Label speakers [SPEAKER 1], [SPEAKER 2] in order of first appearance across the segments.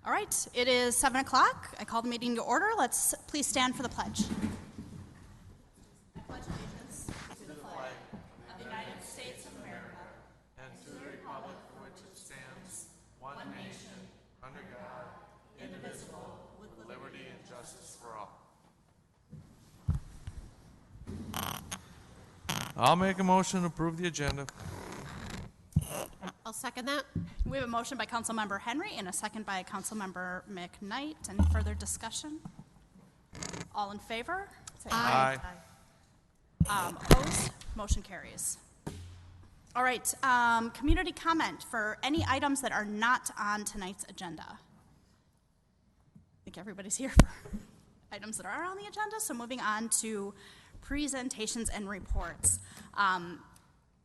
[SPEAKER 1] All right, it is 7 o'clock. I call the meeting to order. Let's please stand for the pledge. I pledge allegiance to the flag of the United States of America
[SPEAKER 2] and to the republic for which it stands, one nation, under God, indivisible, with liberty and justice for all. I'll make a motion to approve the agenda.
[SPEAKER 3] I'll second that.
[SPEAKER 1] We have a motion by Councilmember Henry and a second by Councilmember McKnight. Any further discussion? All in favor? Say
[SPEAKER 2] Aye.
[SPEAKER 1] Opposed? Motion carries. All right, community comment for any items that are not on tonight's agenda. I think everybody's here for items that are on the agenda, so moving on to presentations and reports.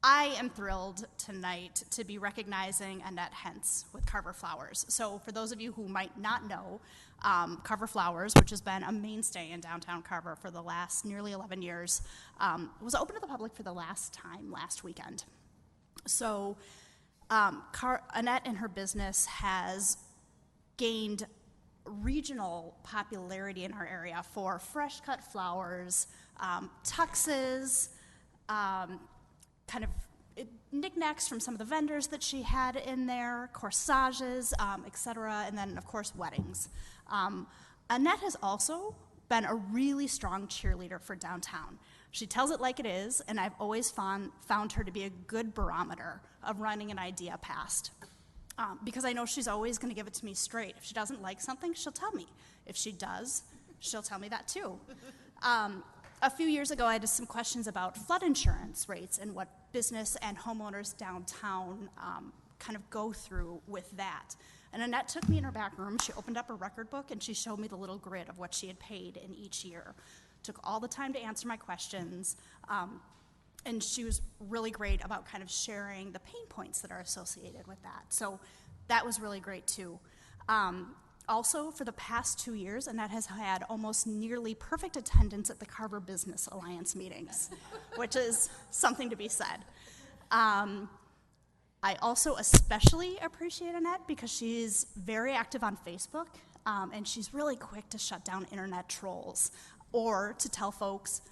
[SPEAKER 1] I am thrilled tonight to be recognizing Annette Hentz with Carver Flowers. So for those of you who might not know, Carver Flowers, which has been a mainstay in downtown Carver for the last nearly 11 years, was open to the public for the last time last weekend. So Annette and her business has gained regional popularity in our area for fresh cut flowers, tuxes, kind of knickknacks from some of the vendors that she had in there, corsages, etc., and then, of course, weddings. Annette has also been a really strong cheerleader for downtown. She tells it like it is, and I've always found her to be a good barometer of running an idea past. Because I know she's always going to give it to me straight. If she doesn't like something, she'll tell me. If she does, she'll tell me that too. A few years ago, I had some questions about flood insurance rates and what business and homeowners downtown kind of go through with that. And Annette took me in her back room. She opened up a record book, and she showed me the little grid of what she had paid in each year. Took all the time to answer my questions, and she was really great about kind of sharing the pain points that are associated with that. So that was really great, too. Also, for the past 2 years, Annette has had almost nearly perfect attendance at the Carver Business Alliance meetings, which is something to be said. I also especially appreciate Annette because she's very active on Facebook, and she's really quick to shut down internet trolls or to tell folks,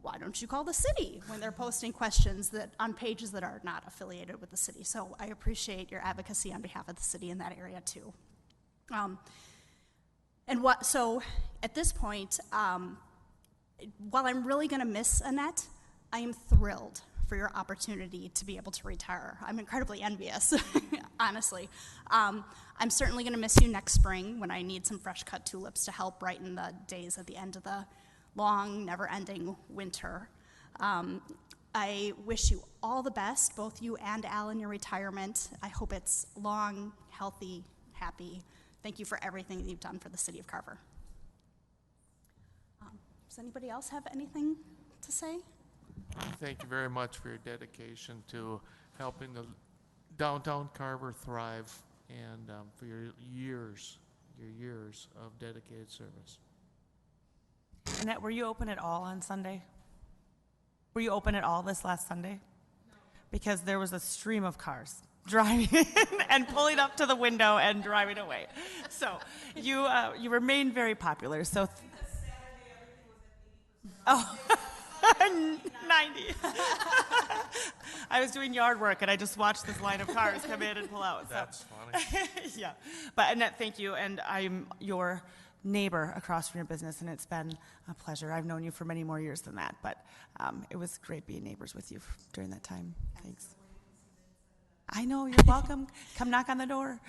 [SPEAKER 1] why don't you call the city when they're posting questions that on pages that are not affiliated with the city. So I appreciate your advocacy on behalf of the city in that area, too. So at this point, while I'm really going to miss Annette, I am thrilled for your opportunity to be able to retire. I'm incredibly envious, honestly. I'm certainly going to miss you next spring when I need some fresh cut tulips to help brighten the days at the end of the long, never-ending winter. I wish you all the best, both you and Al, in your retirement. I hope it's long, healthy, happy. Thank you for everything that you've done for the city of Carver. Does anybody else have anything to say?
[SPEAKER 2] Thank you very much for your dedication to helping the downtown Carver thrive, and for your years of dedicated service.
[SPEAKER 4] Annette, were you open at all on Sunday? Were you open at all this last Sunday? No. Because there was a stream of cars driving in and pulling up to the window and driving away. So you remained very popular. So Saturday, everything was at 80%. 90. I was doing yard work and I just watched this line of cars come in and pull out. So.
[SPEAKER 2] That's funny.
[SPEAKER 4] Yeah. But Annette, thank you. And I'm your neighbor across from your business, and it's been a pleasure. I've known you for many more years than that, but it was great being neighbors with you during that time. Thanks. I know, you're welcome. Come knock on the door.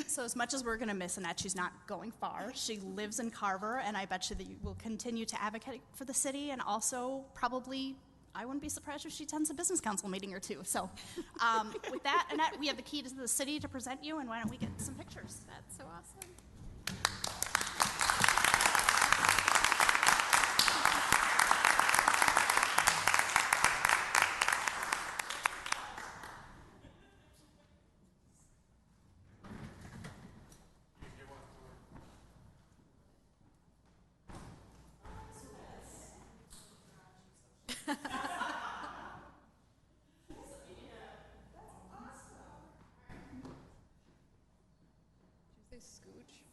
[SPEAKER 1] So as much as we're going to miss Annette, she's not going far. She lives in Carver, and I bet you that you will continue to advocate for the city, and also probably, I wouldn't be surprised if she attends a business council meeting or two. So with that, Annette, we have the key to the city to present you, and why don't we get some pictures?
[SPEAKER 3] That's so awesome. Scooch.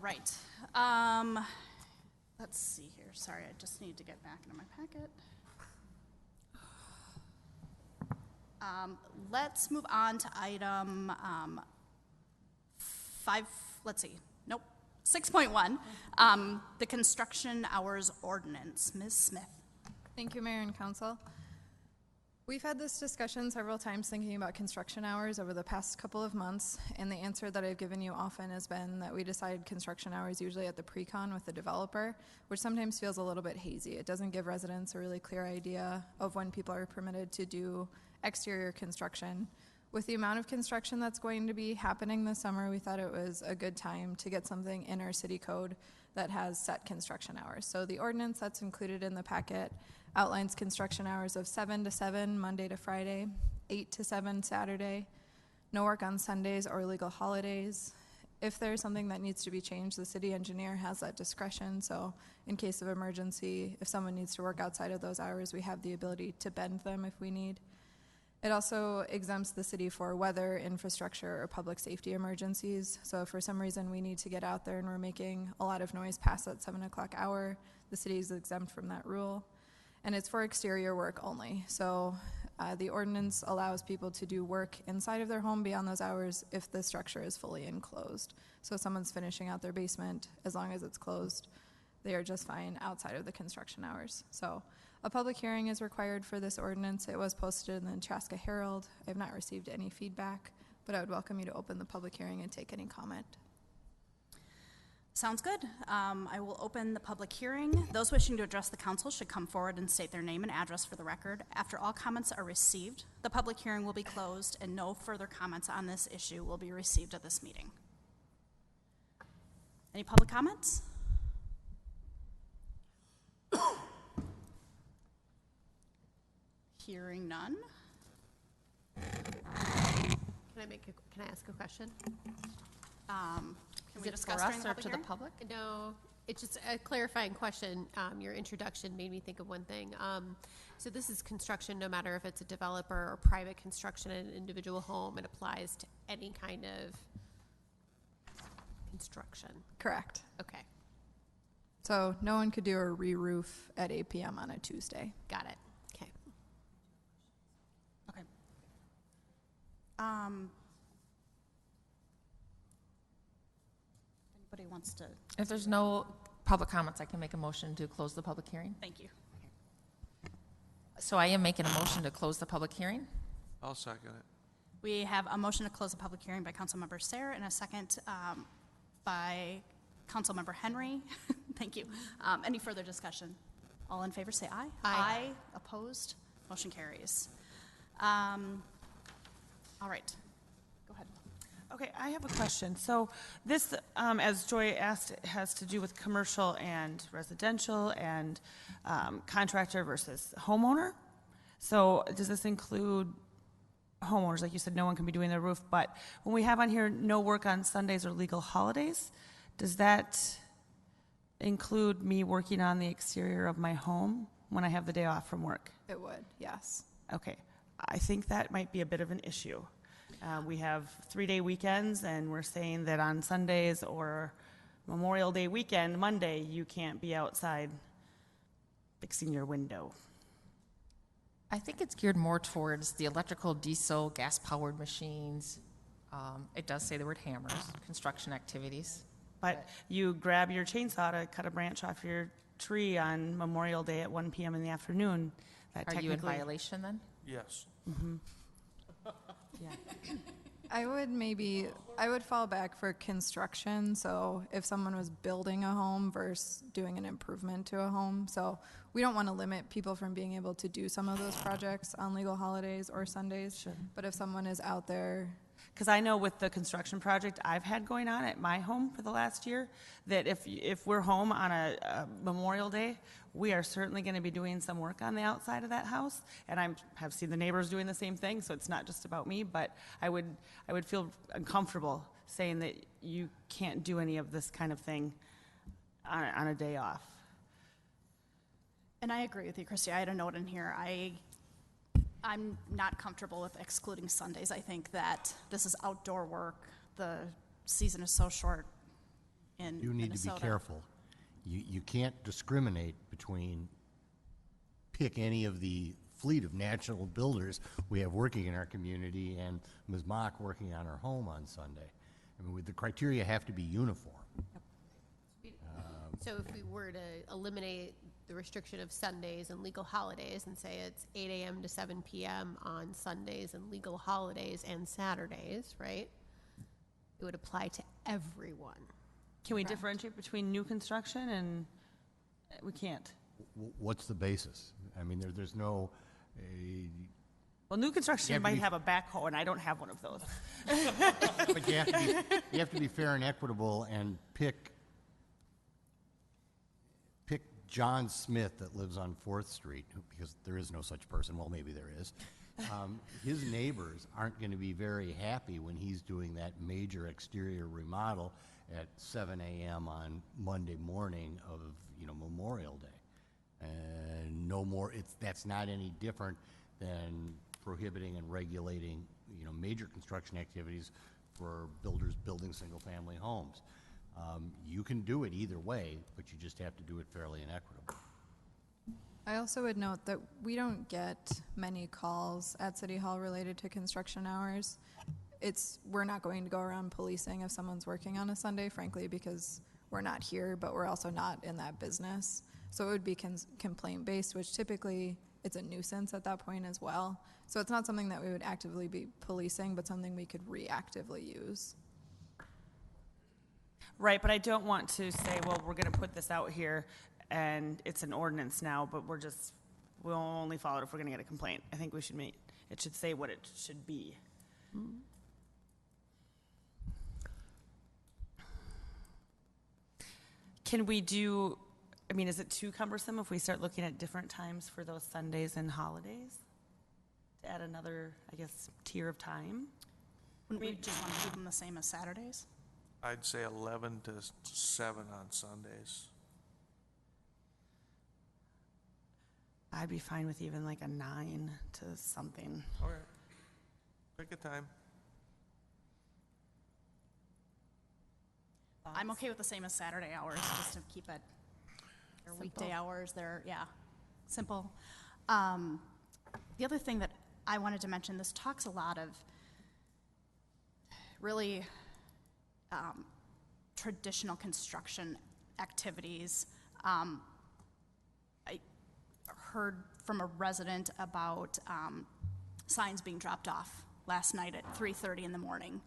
[SPEAKER 1] right. Let's see here. Sorry, I just need to get back into my packet. Let's move on to item 5, let's see, nope, 6.1, the construction hours ordinance. Ms. Smith.
[SPEAKER 3] Thank you, Mayor and Council. We've had this discussion several times thinking about construction hours over the past couple of months, and the answer that I've given you often has been that we decide construction hours usually at the pre-con with the developer, which sometimes feels a little bit hazy. It doesn't give residents a really clear idea of when people are permitted to do exterior construction. With the amount of construction that's going to be happening this summer, we thought it was a good time to get something in our city code that has set construction hours. So the ordinance that's included in the packet outlines construction hours of 7 to 7 Monday to Friday, 8 to 7 Saturday, no work on Sundays or legal holidays. If there's something that needs to be changed, the city engineer has that discretion. So in case of emergency, if someone needs to work outside of those hours, we have the ability to bend them if we need. It also exempts the city for weather, infrastructure, or public safety emergencies. So if for some reason we need to get out there and we're making a lot of noise past that 7 o'clock hour, the city is exempt from that rule. And it's for exterior work only. So the ordinance allows people to do work inside of their home beyond those hours if the structure is fully enclosed. So if someone's finishing out their basement, as long as it's closed, they are just fine outside of the construction hours. So a public hearing is required for this ordinance. It was posted in the Nebraska Herald. I have not received any feedback, but I would welcome you to open the public hearing and take any comment.
[SPEAKER 1] Sounds good. I will open the public hearing. Those wishing to address the council should come forward and state their name and address for the record. After all comments are received, the public hearing will be closed and no further comments on this issue will be received at this meeting. Any public comments? Hearing none.
[SPEAKER 5] Can I ask a question?
[SPEAKER 1] Can we
[SPEAKER 5] Is it
[SPEAKER 1] discuss
[SPEAKER 5] for
[SPEAKER 1] during
[SPEAKER 5] us
[SPEAKER 1] the
[SPEAKER 5] or
[SPEAKER 1] public
[SPEAKER 5] to the
[SPEAKER 1] hearing?
[SPEAKER 5] public? No, it's just a clarifying question. Your introduction made me think of one thing. So this is construction, no matter if it's a developer or private construction in an individual home. It applies to any kind of construction.
[SPEAKER 3] Correct.
[SPEAKER 5] Okay,
[SPEAKER 3] So no one could do a re-roof at 8 p.m. on a Tuesday.
[SPEAKER 5] got it. Okay.
[SPEAKER 1] Okay. Anybody wants to,
[SPEAKER 6] If there's no public comments, I can make a motion to close the public hearing.
[SPEAKER 1] thank you.
[SPEAKER 6] So I am making a motion to close the public hearing.
[SPEAKER 2] I'll second it.
[SPEAKER 1] We have a motion to close the public hearing by Councilmember Sayre and a second by Councilmember Henry. Thank you. Any further discussion? All in favor say aye.
[SPEAKER 5] Aye.
[SPEAKER 1] Opposed? Motion carries. All right. Go ahead.
[SPEAKER 4] Okay, I have a question. So this, as Joy asked, has to do with commercial and residential and contractor versus homeowner. So does this include homeowners? Like you said, no one can be doing their roof, but when we have on here no work on Sundays or legal holidays, does that include me working on the exterior of my home when I have the day off from work?
[SPEAKER 3] It would, yes.
[SPEAKER 4] Okay, I think that might be a bit of an issue. We have 3-day weekends, and we're saying that on Sundays or Memorial Day weekend, Monday, you can't be outside fixing your window.
[SPEAKER 6] I think it's geared more towards the electrical, diesel, gas-powered machines. It does say the word hammers, construction activities.
[SPEAKER 4] But you grab your chainsaw to cut a branch off your tree on Memorial Day at 1 p.m. in the afternoon. That
[SPEAKER 6] Are you in
[SPEAKER 4] technically-
[SPEAKER 6] violation then?
[SPEAKER 2] Yes.
[SPEAKER 4] Yeah.
[SPEAKER 3] I would fall back for construction. So if someone was building a home versus doing an improvement to a home. So we don't want to limit people from being able to do some of those projects on legal holidays or Sundays.
[SPEAKER 4] Sure.
[SPEAKER 3] But if someone is out there,
[SPEAKER 4] Because I know with the construction project I've had going on at my home for the last year, that if we're home on a Memorial Day, we are certainly going to be doing some work on the outside of that house. And I have seen the neighbors doing the same thing, so it's not just about me. But I would feel uncomfortable saying that you can't do any of this kind of thing on a day off.
[SPEAKER 1] And I agree with you, Christy. I had a note in here. I'm not comfortable with excluding Sundays. I think that this is outdoor work. The season is so short. in
[SPEAKER 7] You need to be
[SPEAKER 1] Minnesota.
[SPEAKER 7] careful. You can't discriminate between, pick any of the fleet of national builders we have working in our community and Ms. Mock working on her home on Sunday. I mean, the criteria have to be uniform.
[SPEAKER 5] So if we were to eliminate the restriction of Sundays and legal holidays and say it's 8 a.m. to 7 p.m. on Sundays and legal holidays and Saturdays, right? It would apply to everyone.
[SPEAKER 4] Can we differentiate between new construction and, we can't.
[SPEAKER 7] What's the basis? I mean, there's no,
[SPEAKER 4] Well, new construction
[SPEAKER 7] You have to
[SPEAKER 4] might
[SPEAKER 7] be-
[SPEAKER 4] have a backhoe, and I don't have one of those.
[SPEAKER 7] but you have to be fair and equitable and pick John Smith that lives on 4th Street, because there is no such person, well, maybe there is. His neighbors aren't going to be very happy when he's doing that major exterior remodel at 7 a.m. on Monday morning of, Memorial Day. And no more, that's not any different than prohibiting and regulating, major construction activities for builders building single-family homes. You can do it either way, but you just have to do it fairly and equitably.
[SPEAKER 3] I also would note that we don't get many calls at City Hall related to construction hours. We're not going to go around policing if someone's working on a Sunday, frankly, because we're not here, but we're also not in that business. So it would be complaint-based, which typically it's a nuisance at that point as well. So it's not something that we would actively be policing, but something we could reactively use.
[SPEAKER 4] Right, but I don't want to say, well, we're going to put this out here, and it's an ordinance now, but we'll only follow it if we're going to get a complaint. I think it should say what it should be. Can we do, is it too cumbersome if we start looking at different times for those Sundays and holidays? To add another, tier of time?
[SPEAKER 1] Wouldn't we just want to keep them the same as Saturdays?
[SPEAKER 2] I'd say 11 to 7 on Sundays.
[SPEAKER 4] I'd be fine with even like a 9 to something.
[SPEAKER 2] All right. Pick a time.
[SPEAKER 1] I'm okay with the same as Saturday hours, just to keep it, their weekday hours, simple. The other thing that I wanted to mention, this talks a lot of really traditional construction activities. I heard from a resident about signs being dropped off last night at 3:30 in the morning,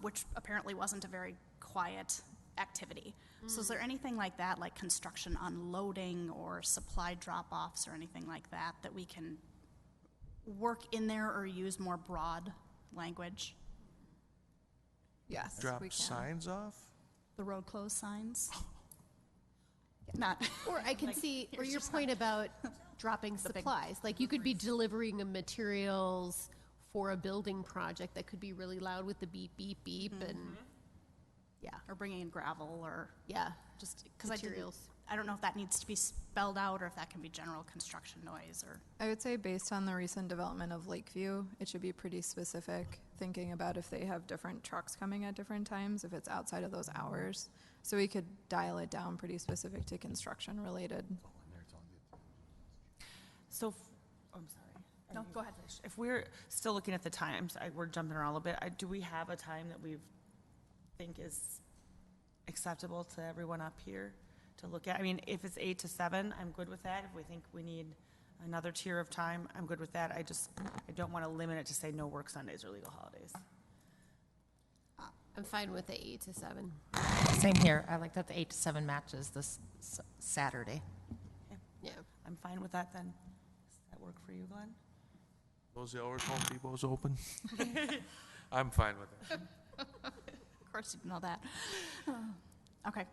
[SPEAKER 1] which apparently wasn't a very quiet activity. So is there anything like that, like construction unloading or supply drop-offs or anything like that, that we can work in there or use more broad language?
[SPEAKER 3] Yes,
[SPEAKER 2] Drop
[SPEAKER 3] we can.
[SPEAKER 2] signs off?
[SPEAKER 1] The road closed signs? Not,
[SPEAKER 5] Or I can see, or your point about dropping supplies. Like you could be delivering of materials for a building project that could be really loud with the beep, beep, beep, and yeah,
[SPEAKER 1] or bringing in gravel or
[SPEAKER 5] yeah,
[SPEAKER 1] just, because
[SPEAKER 5] materials.
[SPEAKER 1] I don't know if that needs to be spelled out or if that can be general construction noise or.
[SPEAKER 3] I would say based on the recent development of Lakeview, it should be pretty specific, thinking about if they have different trucks coming at different times, if it's outside of those hours. So we could dial it down pretty specific to construction related.
[SPEAKER 4] So, I'm sorry.
[SPEAKER 1] No, go ahead.
[SPEAKER 4] If we're still looking at the times, we're jumping around a little bit. Do we have a time that we think is acceptable to everyone up here to look at? If it's 8 to 7, I'm good with that. If we think we need another tier of time, I'm good with that. I don't want to limit it to say no work Sundays or legal holidays.
[SPEAKER 5] I'm fine with the 8 to 7.
[SPEAKER 6] Same here. I like that the 8 to 7 matches this Saturday.
[SPEAKER 5] Yeah.
[SPEAKER 4] I'm fine with that then. Does that work for you, Glenn?
[SPEAKER 2] Those hours Home Depot's open? I'm fine with it.
[SPEAKER 1] Of course you know that. Okay.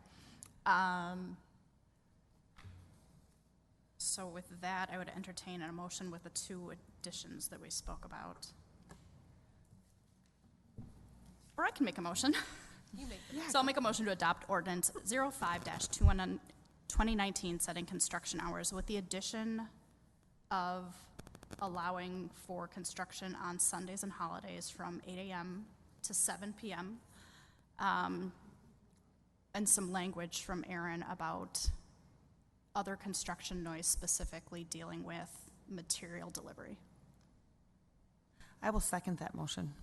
[SPEAKER 1] So with that, I would entertain a motion with the 2 additions that we spoke about. Or I can make a motion.
[SPEAKER 5] You make the
[SPEAKER 1] So I'll make a motion to adopt ordinance 05-2019, setting construction hours with the addition of allowing for construction on Sundays and holidays from 8 a.m. to 7 p.m. and some language from Aaron about other construction noise specifically dealing with material delivery.
[SPEAKER 4] I will second that motion.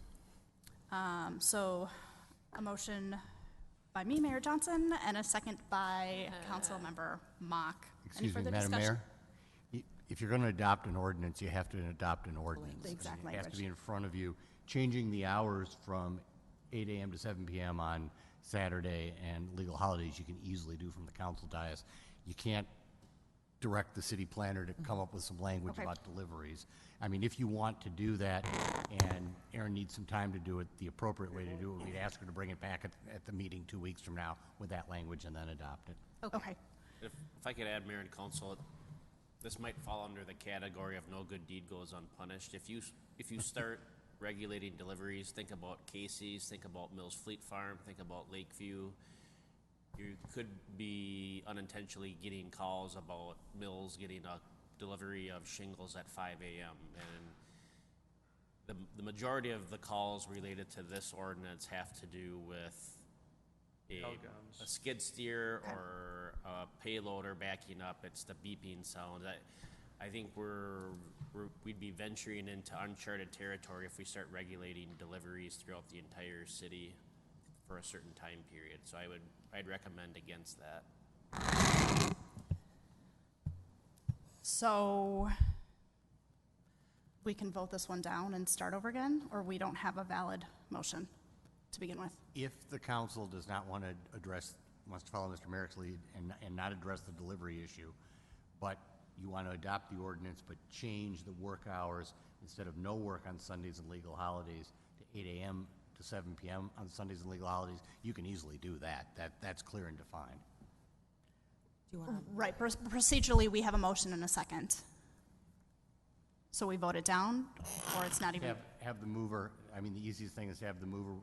[SPEAKER 1] So a motion by me, Mayor Johnson, and a second by Councilmember Mock. Any
[SPEAKER 7] Excuse me,
[SPEAKER 1] further
[SPEAKER 7] Madam
[SPEAKER 1] discussion?
[SPEAKER 7] Mayor? If you're going to adopt an ordinance, you have to adopt an ordinance.
[SPEAKER 1] The exact
[SPEAKER 7] It has to
[SPEAKER 1] language.
[SPEAKER 7] be in front of you. Changing the hours from 8 a.m. to 7 p.m. on Saturday and legal holidays, you can easily do from the council dais. You can't direct the city planner to come up with some language
[SPEAKER 1] Okay.
[SPEAKER 7] about deliveries. I mean, if you want to do that, and Erin needs some time to do it, the appropriate way to do it would be to ask her to bring it back at the meeting 2 weeks from now with that language and then adopt it.
[SPEAKER 1] Okay.
[SPEAKER 8] If I could add, Mayor and Council, this might fall under the category of no good deed goes unpunished. If you start regulating deliveries, think about Casey's, think about Mills Fleet Farm, think about Lakeview. You could be unintentionally getting calls about Mills getting a delivery of shingles at 5 a.m. And the majority of the calls related to this ordinance have to do with a skid steer or a payloader backing up. It's the beeping sound. I think we'd be venturing into uncharted territory if we start regulating deliveries throughout the entire city for a certain time period. So I'd recommend against that.
[SPEAKER 1] So we can vote this one down and start over again, or we don't have a valid motion to begin with?
[SPEAKER 7] If the council does not want to wants to follow Mr. Merrick's lead and not address the delivery issue, but you want to adopt the ordinance but change the work hours instead of no work on Sundays and legal holidays to 8 a.m. to 7 p.m. on Sundays and legal holidays, you can easily do that. That's clear and defined.
[SPEAKER 4] Do you want to?
[SPEAKER 1] Right, procedurally, we have a motion and a second. So we vote it down, or it's not even?
[SPEAKER 7] Have the mover, I mean, the easiest thing is to have the mover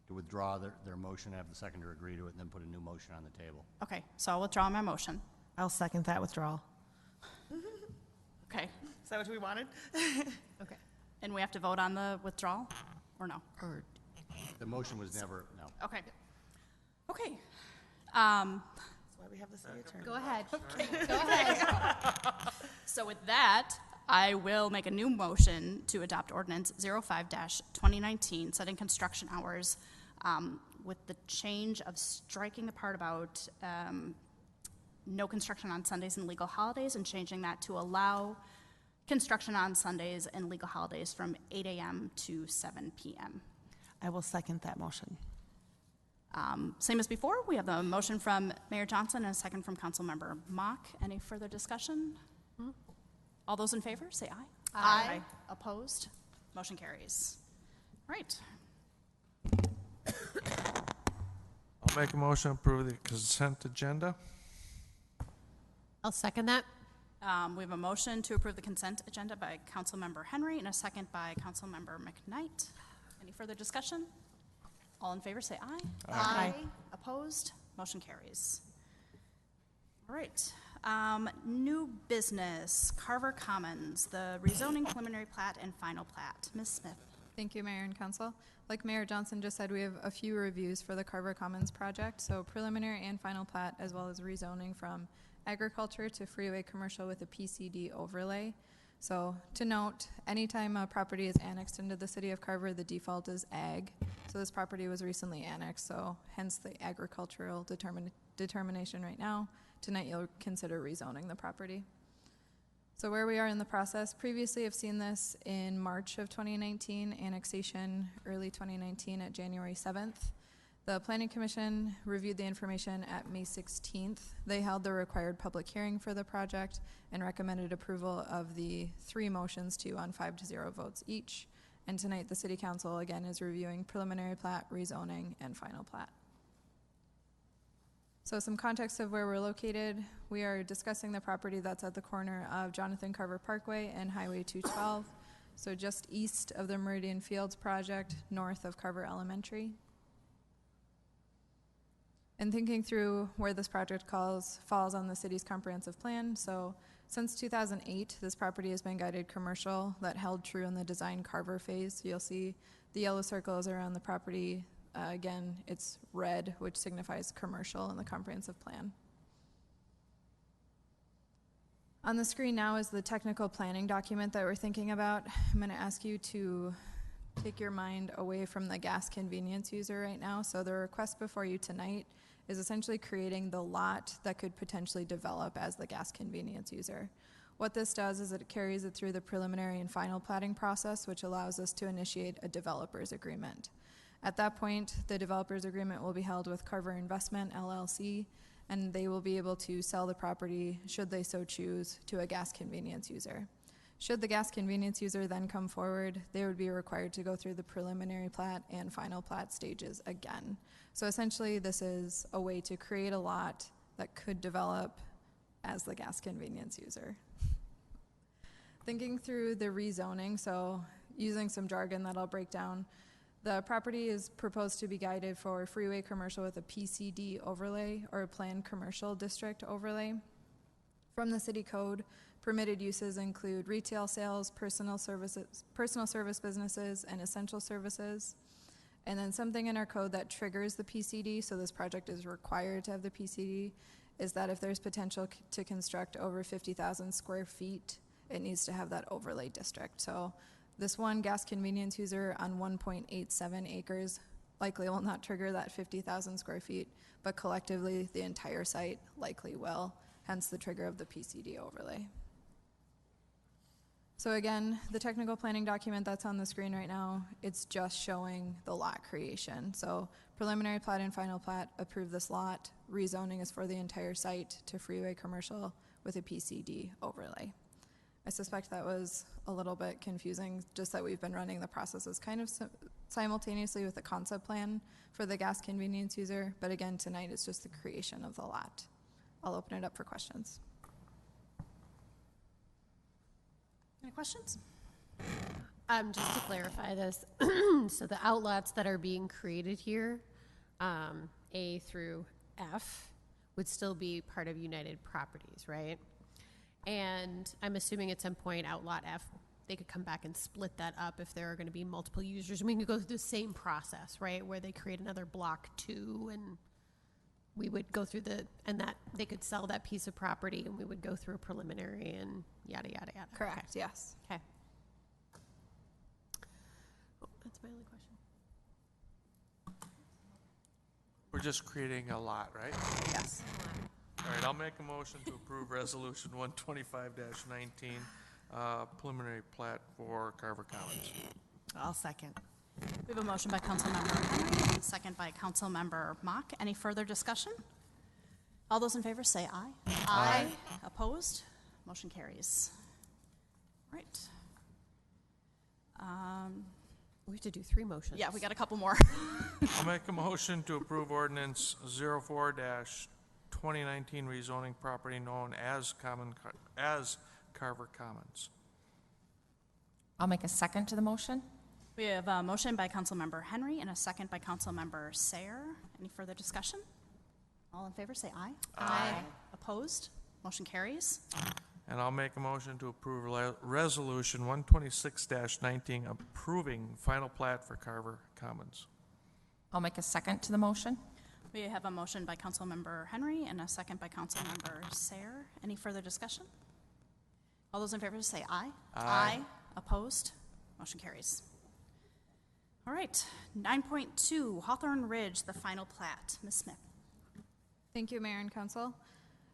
[SPEAKER 7] to withdraw their motion, have the seconder agree to it, and then put a new motion on the table.
[SPEAKER 1] Okay, so I'll withdraw my motion.
[SPEAKER 4] I'll second that withdrawal.
[SPEAKER 1] Okay,
[SPEAKER 4] Is that what we wanted?
[SPEAKER 1] okay. And we have to vote on the withdrawal, or no?
[SPEAKER 6] Or
[SPEAKER 7] The motion was never, no.
[SPEAKER 1] Okay. Okay.
[SPEAKER 4] That's why we have the city attorney.
[SPEAKER 5] Go ahead.
[SPEAKER 1] So with that, I will make a new motion to adopt ordinance 05-2019, setting construction hours with the change of striking the part about no construction on Sundays and legal holidays and changing that to allow construction on Sundays and legal holidays from 8 a.m. to 7 p.m.
[SPEAKER 4] I will second that motion.
[SPEAKER 1] Same as before, we have the motion from Mayor Johnson and a second from Councilmember Mock. Any further discussion? All those in favor, say aye.
[SPEAKER 4] Aye.
[SPEAKER 1] Opposed? Motion carries. Right.
[SPEAKER 2] I'll make a motion to approve the consent agenda.
[SPEAKER 5] I'll second that.
[SPEAKER 1] We have a motion to approve the consent agenda by Councilmember Henry and a second by Councilmember McKnight. Any further discussion? All in favor, say aye.
[SPEAKER 4] Aye.
[SPEAKER 1] Opposed? Motion carries. All right. New business, Carver Commons, the rezoning preliminary plat and final plat. Ms. Smith.
[SPEAKER 3] Thank you, Mayor and Council. Like Mayor Johnson just said, we have a few reviews for the Carver Commons project, so preliminary and final plat, as well as rezoning from agriculture to freeway commercial with a PCD overlay. So to note, anytime a property is annexed into the city of Carver, the default is ag. So this property was recently annexed, so hence the agricultural determination right now. Tonight you'll consider rezoning the property. So where we are in the process, previously I've seen this in March of 2019, annexation early 2019 at January 7th. The Planning Commission reviewed the information at May 16th. They held the required public hearing for the project and recommended approval of the 3 motions, 2 on 5-0 votes each. And tonight the City Council again is reviewing preliminary plat, rezoning, and final plat. So some context of where we're located, we are discussing the property that's at the corner of Jonathan Carver Parkway and Highway 212, so just east of the Meridian Fields project, north of Carver Elementary. And thinking through where this project falls on the city's comprehensive plan, so since 2008, this property has been guided commercial that held true in the design Carver phase. So you'll see the yellow circles around the property Again, it's red, which signifies commercial in the comprehensive plan. On the screen now is the technical planning document that we're thinking about. I'm going to ask you to take your mind away from the gas convenience user right now. So the request before you tonight is essentially creating the lot that could potentially develop as the gas convenience user. What this does is it carries it through the preliminary and final platting process, which allows us to initiate a developer's agreement. At that point, the developer's agreement will be held with Carver Investment, LLC, and they will be able to sell the property, should they so choose, to a gas convenience user. Should the gas convenience user then come forward, they would be required to go through the preliminary plat and final plat stages again. So essentially, this is a way to create a lot that could develop as the gas convenience user. Thinking through the rezoning, so using some jargon that I'll break down, the property is proposed to be guided for freeway commercial with a PCD overlay or a planned commercial district overlay. From the city code, permitted uses include retail sales, personal service businesses, and essential services. And then something in our code that triggers the PCD, so this project is required to have the PCD, is that if there's potential to construct over 50,000 square feet, it needs to have that overlay district. So this one gas convenience user on 1.87 acres likely will not trigger that 50,000 square feet, but collectively the entire site likely will, hence the trigger of the PCD overlay. So again, the technical planning document that's on the screen right now, it's just showing the lot creation. So preliminary plat and final plat approve this lot. Rezoning is for the entire site to freeway commercial with a PCD overlay. I suspect that was a little bit confusing, just that we've been running the processes kind of simultaneously with the concept plan for the gas convenience user. But again, tonight it's just the creation of the lot. I'll open it up for questions.
[SPEAKER 1] Any questions?
[SPEAKER 5] Just to clarify this, so the outlots that are being created here, A through F, would still be part of United Properties, right? And I'm assuming at some point, outlot F, they could come back and split that up if there are going to be multiple users. We can go through the same process, right, where they create another block 2, and we would go through and that they could sell that piece of property, and we would go through a preliminary and yada, yada, yada.
[SPEAKER 3] Correct, yes.
[SPEAKER 5] Okay. Oh, that's my only question.
[SPEAKER 2] We're just creating a lot, right?
[SPEAKER 3] Yes.
[SPEAKER 2] All right, I'll make a motion to approve Resolution 125-19, preliminary plat for Carver Commons.
[SPEAKER 4] I'll second.
[SPEAKER 1] We have a motion by Councilmember Henry, and a second by Councilmember Mock. Any further discussion? All those in favor say aye. Aye. Opposed? Motion carries. All right.
[SPEAKER 5] We have to do 3 motions.
[SPEAKER 1] Yeah, we got a couple more.
[SPEAKER 2] I'll make a motion to approve ordinance 04-2019 rezoning property known as Carver Commons.
[SPEAKER 6] I'll make a second to the motion.
[SPEAKER 1] We have a motion by Councilmember Henry and a second by Councilmember Sayer. Any further discussion? All in favor say aye. Aye. Opposed? Motion carries.
[SPEAKER 2] And I'll make a motion to approve Resolution 126-19 approving final plat for Carver Commons.
[SPEAKER 6] I'll make a second to the motion.
[SPEAKER 1] We have a motion by Councilmember Henry and a second by Councilmember Sayer. Any further discussion? All those in favor say aye. Aye. Opposed? Motion carries. All right, 9.2, Hawthorne Ridge, the final plat. Ms. Smith.
[SPEAKER 3] Thank you, Mayor and Council.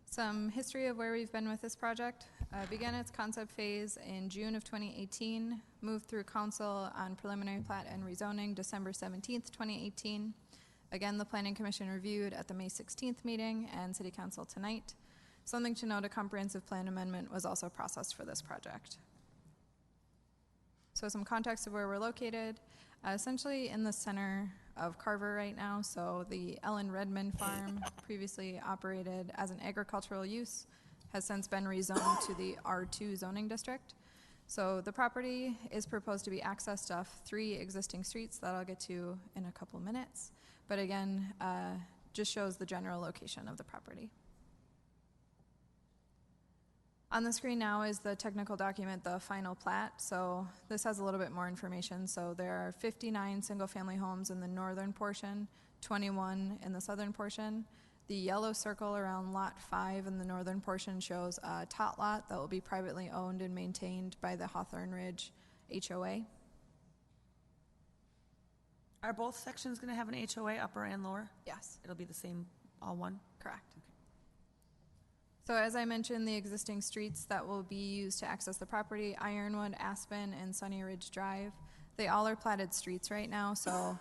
[SPEAKER 3] Some history of where we've been with this project. Began its concept phase in June of 2018, moved through council on preliminary plat and rezoning December 17th, 2018. Again, the Planning Commission reviewed at the May 16th meeting and City Council tonight. Something to note, a comprehensive plan amendment was also processed for this project. So some context of where we're located, essentially in the center of Carver right now. So the Ellen Redmond Farm, previously operated as an agricultural use, has since been rezoned to the R2 zoning district. So the property is proposed to be accessed off 3 existing streets that I'll get to in a couple minutes. But again, just shows the general location of the property. On the screen now is the technical document, the final plat. So this has a little bit more information. So there are 59 single-family homes in the northern portion, 21 in the southern portion. The yellow circle around Lot 5 in the northern portion shows a tot lot that will be privately owned and maintained by the Hawthorne Ridge HOA.
[SPEAKER 4] Are both sections going to have an HOA, upper and lower?
[SPEAKER 3] Yes,
[SPEAKER 4] It'll be the same, all one?
[SPEAKER 3] correct. So as I mentioned, the existing streets that will be used to access the property, Ironwood, Aspen, and Sunny Ridge Drive, they all are platted streets right now, so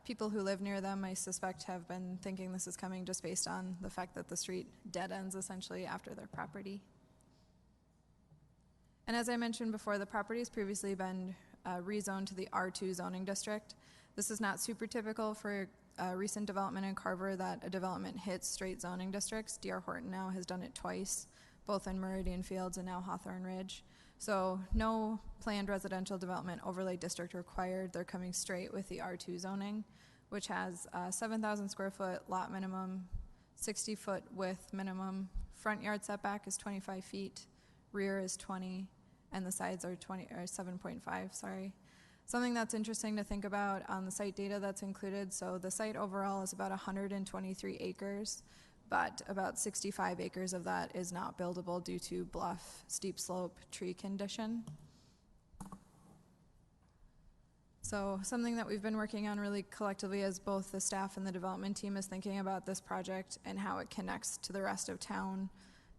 [SPEAKER 3] people who live near them, I suspect, have been thinking this is coming just based on the fact that the street dead ends essentially after their property. And as I mentioned before, the property has previously been rezoned to the R2 zoning district. This is not super typical for recent development in Carver that a development hits straight zoning districts. D.R. Horton now has done it twice, both in Meridian Fields and now Hawthorne Ridge. So no planned residential development overlay district required. They're coming straight with the R2 zoning, which has 7,000 square foot lot minimum, 60 foot width minimum. Front yard setback is 25 feet, rear is 20, and the sides are 7.5, sorry. Something that's interesting to think about on the site data that's included, so the site overall is about 123 acres, but about 65 acres of that is not buildable due to bluff, steep slope, tree condition. So something that we've been working on really collectively as both the staff and the development team is thinking about this project and how it connects to the rest of town.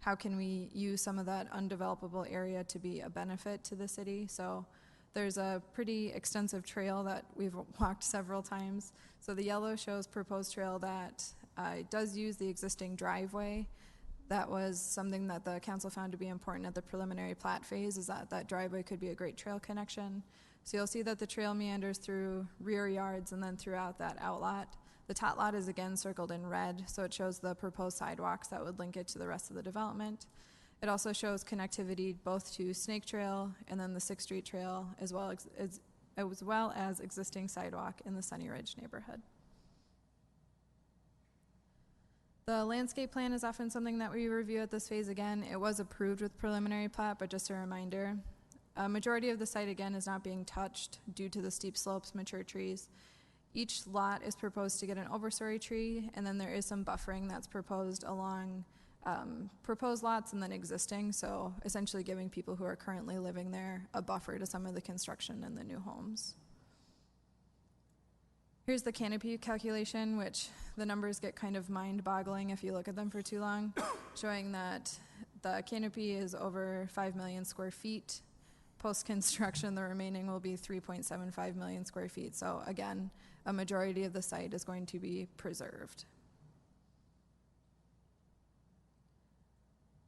[SPEAKER 3] How can we use some of that undevelopable area to be a benefit to the city? So there's a pretty extensive trail that we've walked several times. So the yellow shows proposed trail that does use the existing driveway. That was something that the council found to be important at the preliminary plat phase, is that that driveway could be a great trail connection. So you'll see that the trail meanders through rear yards and then throughout that outlot. The tot lot is again circled in red, so it shows the proposed sidewalks that would link it to the rest of the development. It also shows connectivity both to Snake Trail and then the 6th Street Trail, as well as existing sidewalk in the Sunny Ridge neighborhood. The landscape plan is often something that we review at this phase again. It was approved with preliminary plat, but just a reminder, a majority of the site again is not being touched due to the steep slopes, mature trees. Each lot is proposed to get an overstory tree, and then there is some buffering that's proposed along proposed lots and then existing, so essentially giving people who are currently living there a buffer to some of the construction in the new homes. Here's the canopy calculation, which the numbers get kind of mind-boggling if you look at them for too long, showing that the canopy is over 5 million square feet. Post-construction, the remaining will be 3.75 million square feet. So again, a majority of the site is going to be preserved.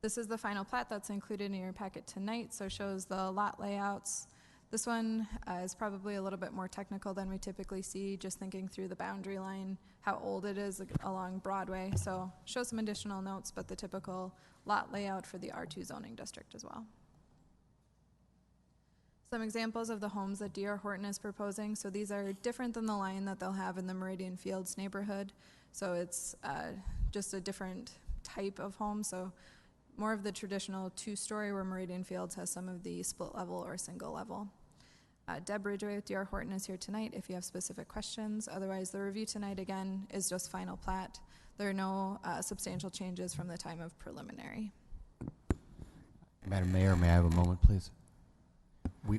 [SPEAKER 3] This is the final plat that's included in your packet tonight, so shows the lot layouts. This one is probably a little bit more technical than we typically see, just thinking through the boundary line, how old it is along Broadway. So show some additional notes, but the typical lot layout for the R2 zoning district as well. Some examples of the homes that D.R. Horton is proposing. So these are different than the line that they'll have in the Meridian Fields neighborhood. So it's just a different type of home. So more of the traditional 2-story, where Meridian Fields has some of the split level or single level. Deb Ridgway with D.R. Horton is here tonight if you have specific questions. Otherwise, the review tonight, again, is just final plat. There are no substantial changes from the time of preliminary.
[SPEAKER 7] Madam Mayor, may I have a moment, please?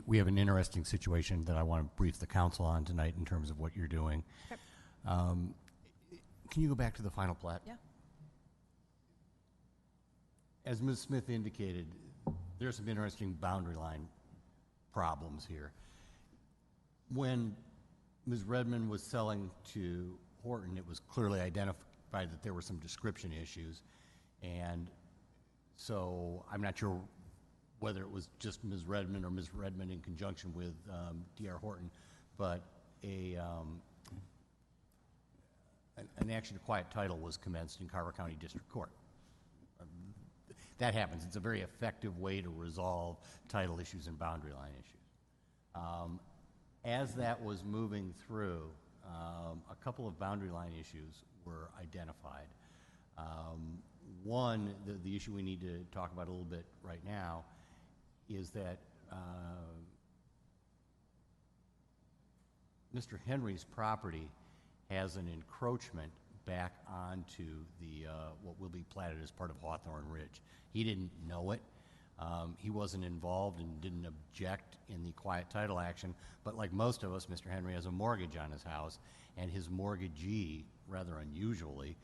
[SPEAKER 7] We have an interesting situation that I want to brief the council on tonight in terms of what you're doing.
[SPEAKER 3] Okay.
[SPEAKER 7] Can you go back to the final plat?
[SPEAKER 3] Yeah.
[SPEAKER 7] As Ms. Smith indicated, there's some interesting boundary line problems here. When Ms. Redmond was selling to Horton, it was clearly identified that there were some description issues. And so I'm not sure whether it was just Ms. Redmond or Ms. Redmond in conjunction with D.R. Horton, but an action to quiet title was commenced in Carver County District Court. That happens. It's a very effective way to resolve title issues and boundary line issues. As that was moving through, a couple of boundary line issues were identified. One, the issue we need to talk about a little bit right now is that Mr. Henry's property has an encroachment back onto the, what will be platted as part of Hawthorne Ridge. He didn't know it. He wasn't involved and didn't object in the quiet title action, but like most of us, Mr. Henry has a mortgage on his house, and his mortgagee, rather unusually,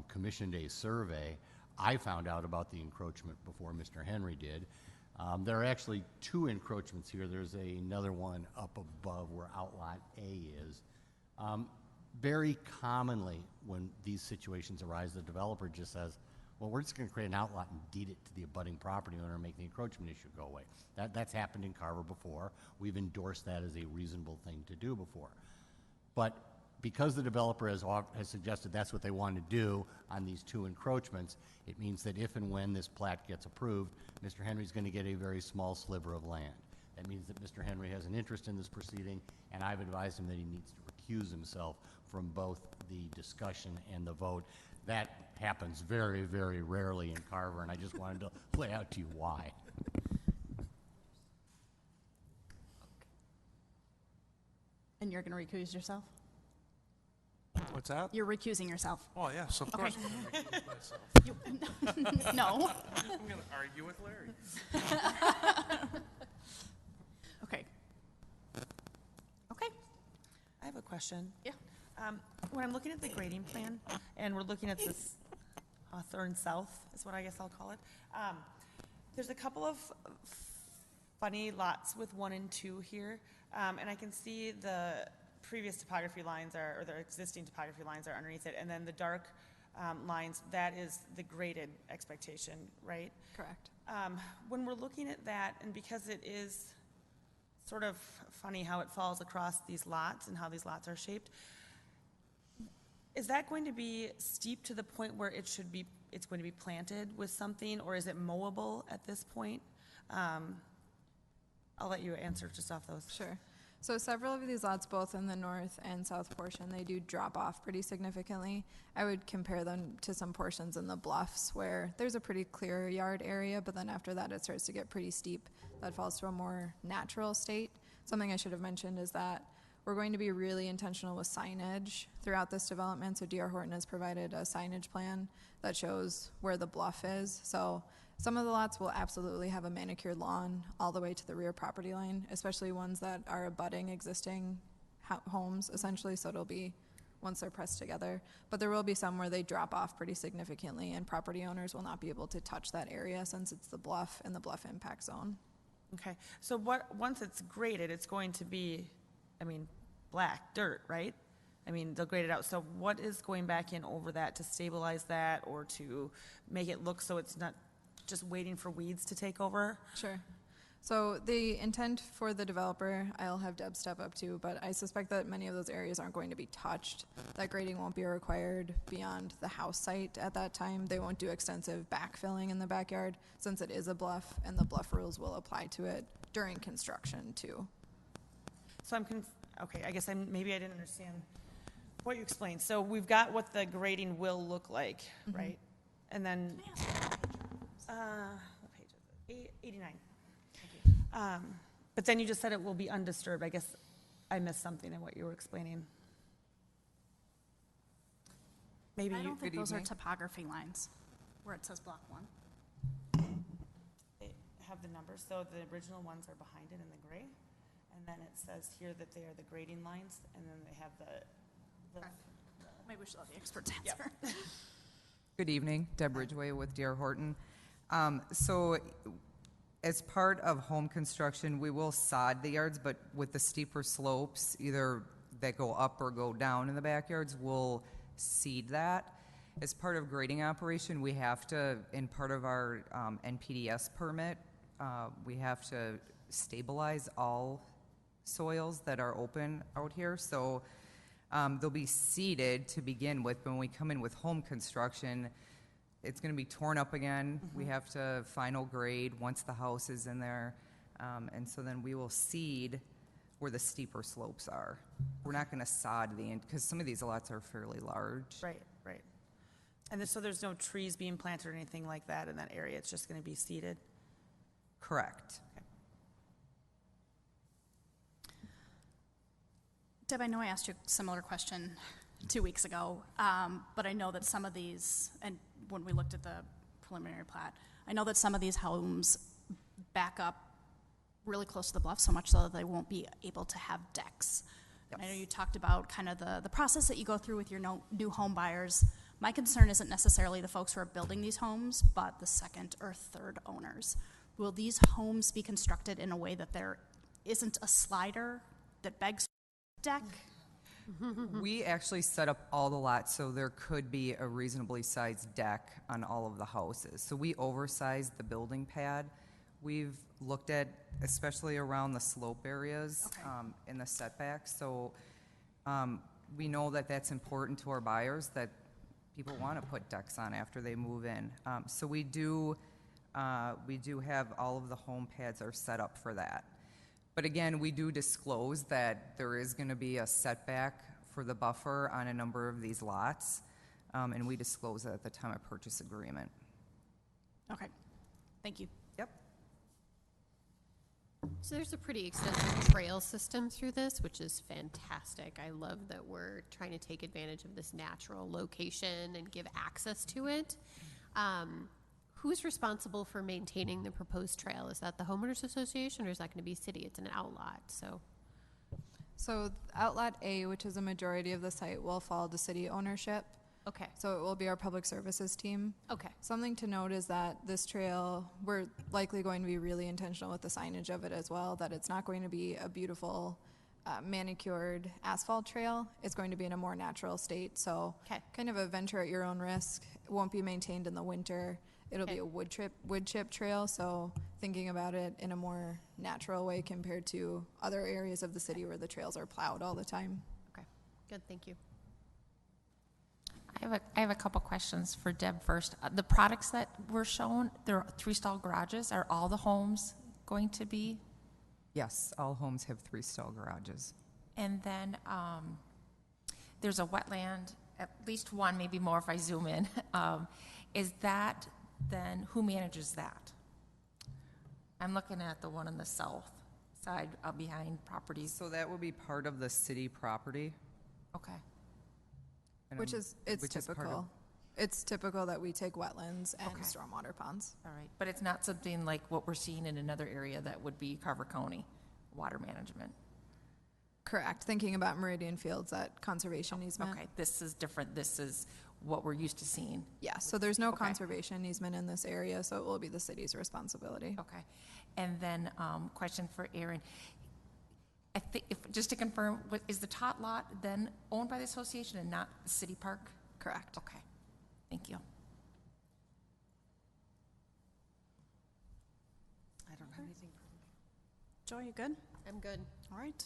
[SPEAKER 7] commissioned a survey. I found out about the encroachment before Mr. Henry did. There are actually two encroachments here. There's another one up above where Outlot A is. Very commonly, when these situations arise, the developer just says, well, we're just going to create an outlot and deed it to the abutting property owner and make the encroachment issue go away. That's happened in Carver before. We've endorsed that as a reasonable thing to do before. But because the developer has suggested that's what they want to do on these two encroachments, it means that if and when this plat gets approved, Mr. Henry's going to get a very small sliver of land. That means that Mr. Henry has an interest in this proceeding, and I've advised him that he needs to recuse himself from both the discussion and the vote. That happens very, very rarely in Carver, and I just wanted to lay out to you why.
[SPEAKER 1] And you're going to recuse yourself?
[SPEAKER 2] What's that?
[SPEAKER 1] You're recusing yourself.
[SPEAKER 2] Oh, yes, of course.
[SPEAKER 1] Okay.
[SPEAKER 2] I'm gonna recuse myself.
[SPEAKER 1] No.
[SPEAKER 2] I'm going to argue with Larry.
[SPEAKER 1] Okay. Okay.
[SPEAKER 4] I have a question.
[SPEAKER 1] Yeah.
[SPEAKER 4] When I'm looking at the grading plan, and we're looking at this Hawthorne South, is what I guess I'll call it, there's a couple of funny lots with 1 and 2 here, and I can see the previous topography lines are, or the existing topography lines are underneath it, and then the dark lines, that is the graded expectation, right?
[SPEAKER 3] Correct.
[SPEAKER 4] When we're looking at that, and because it is sort of funny how it falls across these lots and how these lots are shaped, is that going to be steep to the point where it's going to be planted with something, or is it mowable at this point? I'll let you answer just off those.
[SPEAKER 3] Sure. So several of these lots, both in the north and south portion, they do drop off pretty significantly. I would compare them to some portions in the bluffs where there's a pretty clear yard area, but then after that it starts to get pretty steep. That falls to a more natural state. Something I should have mentioned is that we're going to be really intentional with signage throughout this development. So D.R. Horton has provided a signage plan that shows where the bluff is. So some of the lots will absolutely have a manicured lawn all the way to the rear property line, especially ones that are abutting existing homes, essentially. So it'll be once they're pressed together. But there will be some where they drop off pretty significantly, and property owners will not be able to touch that area since it's the bluff and the bluff impact zone.
[SPEAKER 4] Okay, so once it's graded, it's going to be, black dirt, right? They'll grade it out. So what is going back in over that to stabilize that, or to make it look so it's not just waiting for weeds to take over?
[SPEAKER 3] Sure. So the intent for the developer, I'll have Deb step up to, but I suspect that many of those areas aren't going to be touched. That grading won't be required beyond the house site at that time. They won't do extensive backfilling in the backyard since it is a bluff, and the bluff rules will apply to it during construction too.
[SPEAKER 4] So okay, I guess maybe I didn't understand what you explained. So we've got what the grading will look like, right? And then, what page is it? 89. But then you just said it will be undisturbed. I guess I missed something in what you were explaining. Maybe
[SPEAKER 1] I don't think
[SPEAKER 3] good
[SPEAKER 1] those are
[SPEAKER 3] evening.
[SPEAKER 1] topography lines where it says block 1.
[SPEAKER 4] They have the numbers, so the original ones are behind it in the gray. And then it says here that they are the grading lines, and then they have the
[SPEAKER 1] Maybe we should let the experts answer.
[SPEAKER 9] Good evening, Deb Ridgway with D.R. Horton. So as part of home construction, we will sod the yards, but with the steeper slopes, either that go up or go down in the backyards, we'll seed that. As part of grading operation, we have to, in part of our NPDES permit, we have to stabilize all soils that are open out here. So they'll be seeded to begin with, but when we come in with home construction, it's going to be torn up again. We have to final grade once the house is in there. And so then we will seed where the steeper slopes are. We're not going to sod because some of these lots are fairly large.
[SPEAKER 4] right, right. And so there's no trees being planted or anything like that in that area? It's just going to be seeded?
[SPEAKER 9] Correct.
[SPEAKER 1] Deb, I know I asked you a similar question 2 weeks ago, but I know that some of these, and when we looked at the preliminary plat, I know that some of these homes back up really close to the bluff, so much so that they won't be able to have decks. I know you talked about kind of the process that you go through with your new home buyers. My concern isn't necessarily the folks who are building these homes, but the second or third owners. Will these homes be constructed in a way that there isn't a slider that begs for a deck?
[SPEAKER 9] We actually set up all the lots so there could be a reasonably sized deck on all of the houses. So we oversized the building pad. We've looked at, especially around the slope areas,
[SPEAKER 1] Okay.
[SPEAKER 9] in the setbacks. So we know that that's important to our buyers, that people want to put decks on after they move in. So we do have all of the home pads are set up for that. But again, we do disclose that there is going to be a setback for the buffer on a number of these lots, and we disclose that at the time of purchase agreement.
[SPEAKER 1] Okay, thank you.
[SPEAKER 9] Yep.
[SPEAKER 5] So there's a pretty extensive trail system through this, which is fantastic. I love that we're trying to take advantage of this natural location and give access to it. Who's responsible for maintaining the proposed trail? Is that the homeowners association, or is that going to be city? It's an outlot, so.
[SPEAKER 3] So Outlet A, which is a majority of the site, will fall to city ownership.
[SPEAKER 5] Okay,
[SPEAKER 3] So it will be our public services team.
[SPEAKER 5] okay,
[SPEAKER 3] Something to note is that this trail, we're likely going to be really intentional with the signage of it as well, that it's not going to be a beautiful manicured asphalt trail. It's going to be in a more natural state. So
[SPEAKER 5] Okay.
[SPEAKER 3] kind of a venture at your own risk. It won't be maintained in the winter. It'll be
[SPEAKER 5] Okay.
[SPEAKER 3] a wood chip trail. So thinking about it in a more natural way compared to other areas of the city where the trails are plowed all the time.
[SPEAKER 5] okay. Good, thank you.
[SPEAKER 6] I have a couple questions for Deb first. The products that were shown, they're 3-stall garages. Are all the homes going to be?
[SPEAKER 9] Yes, all homes have 3-stall garages.
[SPEAKER 6] And then there's a wetland, at least one, maybe more if I zoom in. Is that then, who manages that? I'm looking at the one on the south side behind properties.
[SPEAKER 9] So that would be part of the city property.
[SPEAKER 6] Okay.
[SPEAKER 9] and
[SPEAKER 3] Which
[SPEAKER 9] I'm-
[SPEAKER 3] is, it's
[SPEAKER 9] which is part of-
[SPEAKER 3] typical. It's typical that we take wetlands and
[SPEAKER 6] Okay.
[SPEAKER 3] stormwater ponds.
[SPEAKER 6] All right. But it's not something like what we're seeing in another area that would be Carver County water management.
[SPEAKER 3] Correct. Thinking about Meridian Fields, that conservation easement.
[SPEAKER 6] Okay. This is different. This is what we're used to seeing.
[SPEAKER 3] Yeah, so there's no
[SPEAKER 6] Okay.
[SPEAKER 3] conservation easement in this area, so it will be the city's responsibility.
[SPEAKER 6] Okay. And then, question for Aaron. I think, just to confirm, is the tot lot then owned by the association and not the city park?
[SPEAKER 3] Correct.
[SPEAKER 6] Okay. Thank you.
[SPEAKER 4] I don't have anything.
[SPEAKER 1] Joy, you good?
[SPEAKER 5] I'm good.
[SPEAKER 1] All right.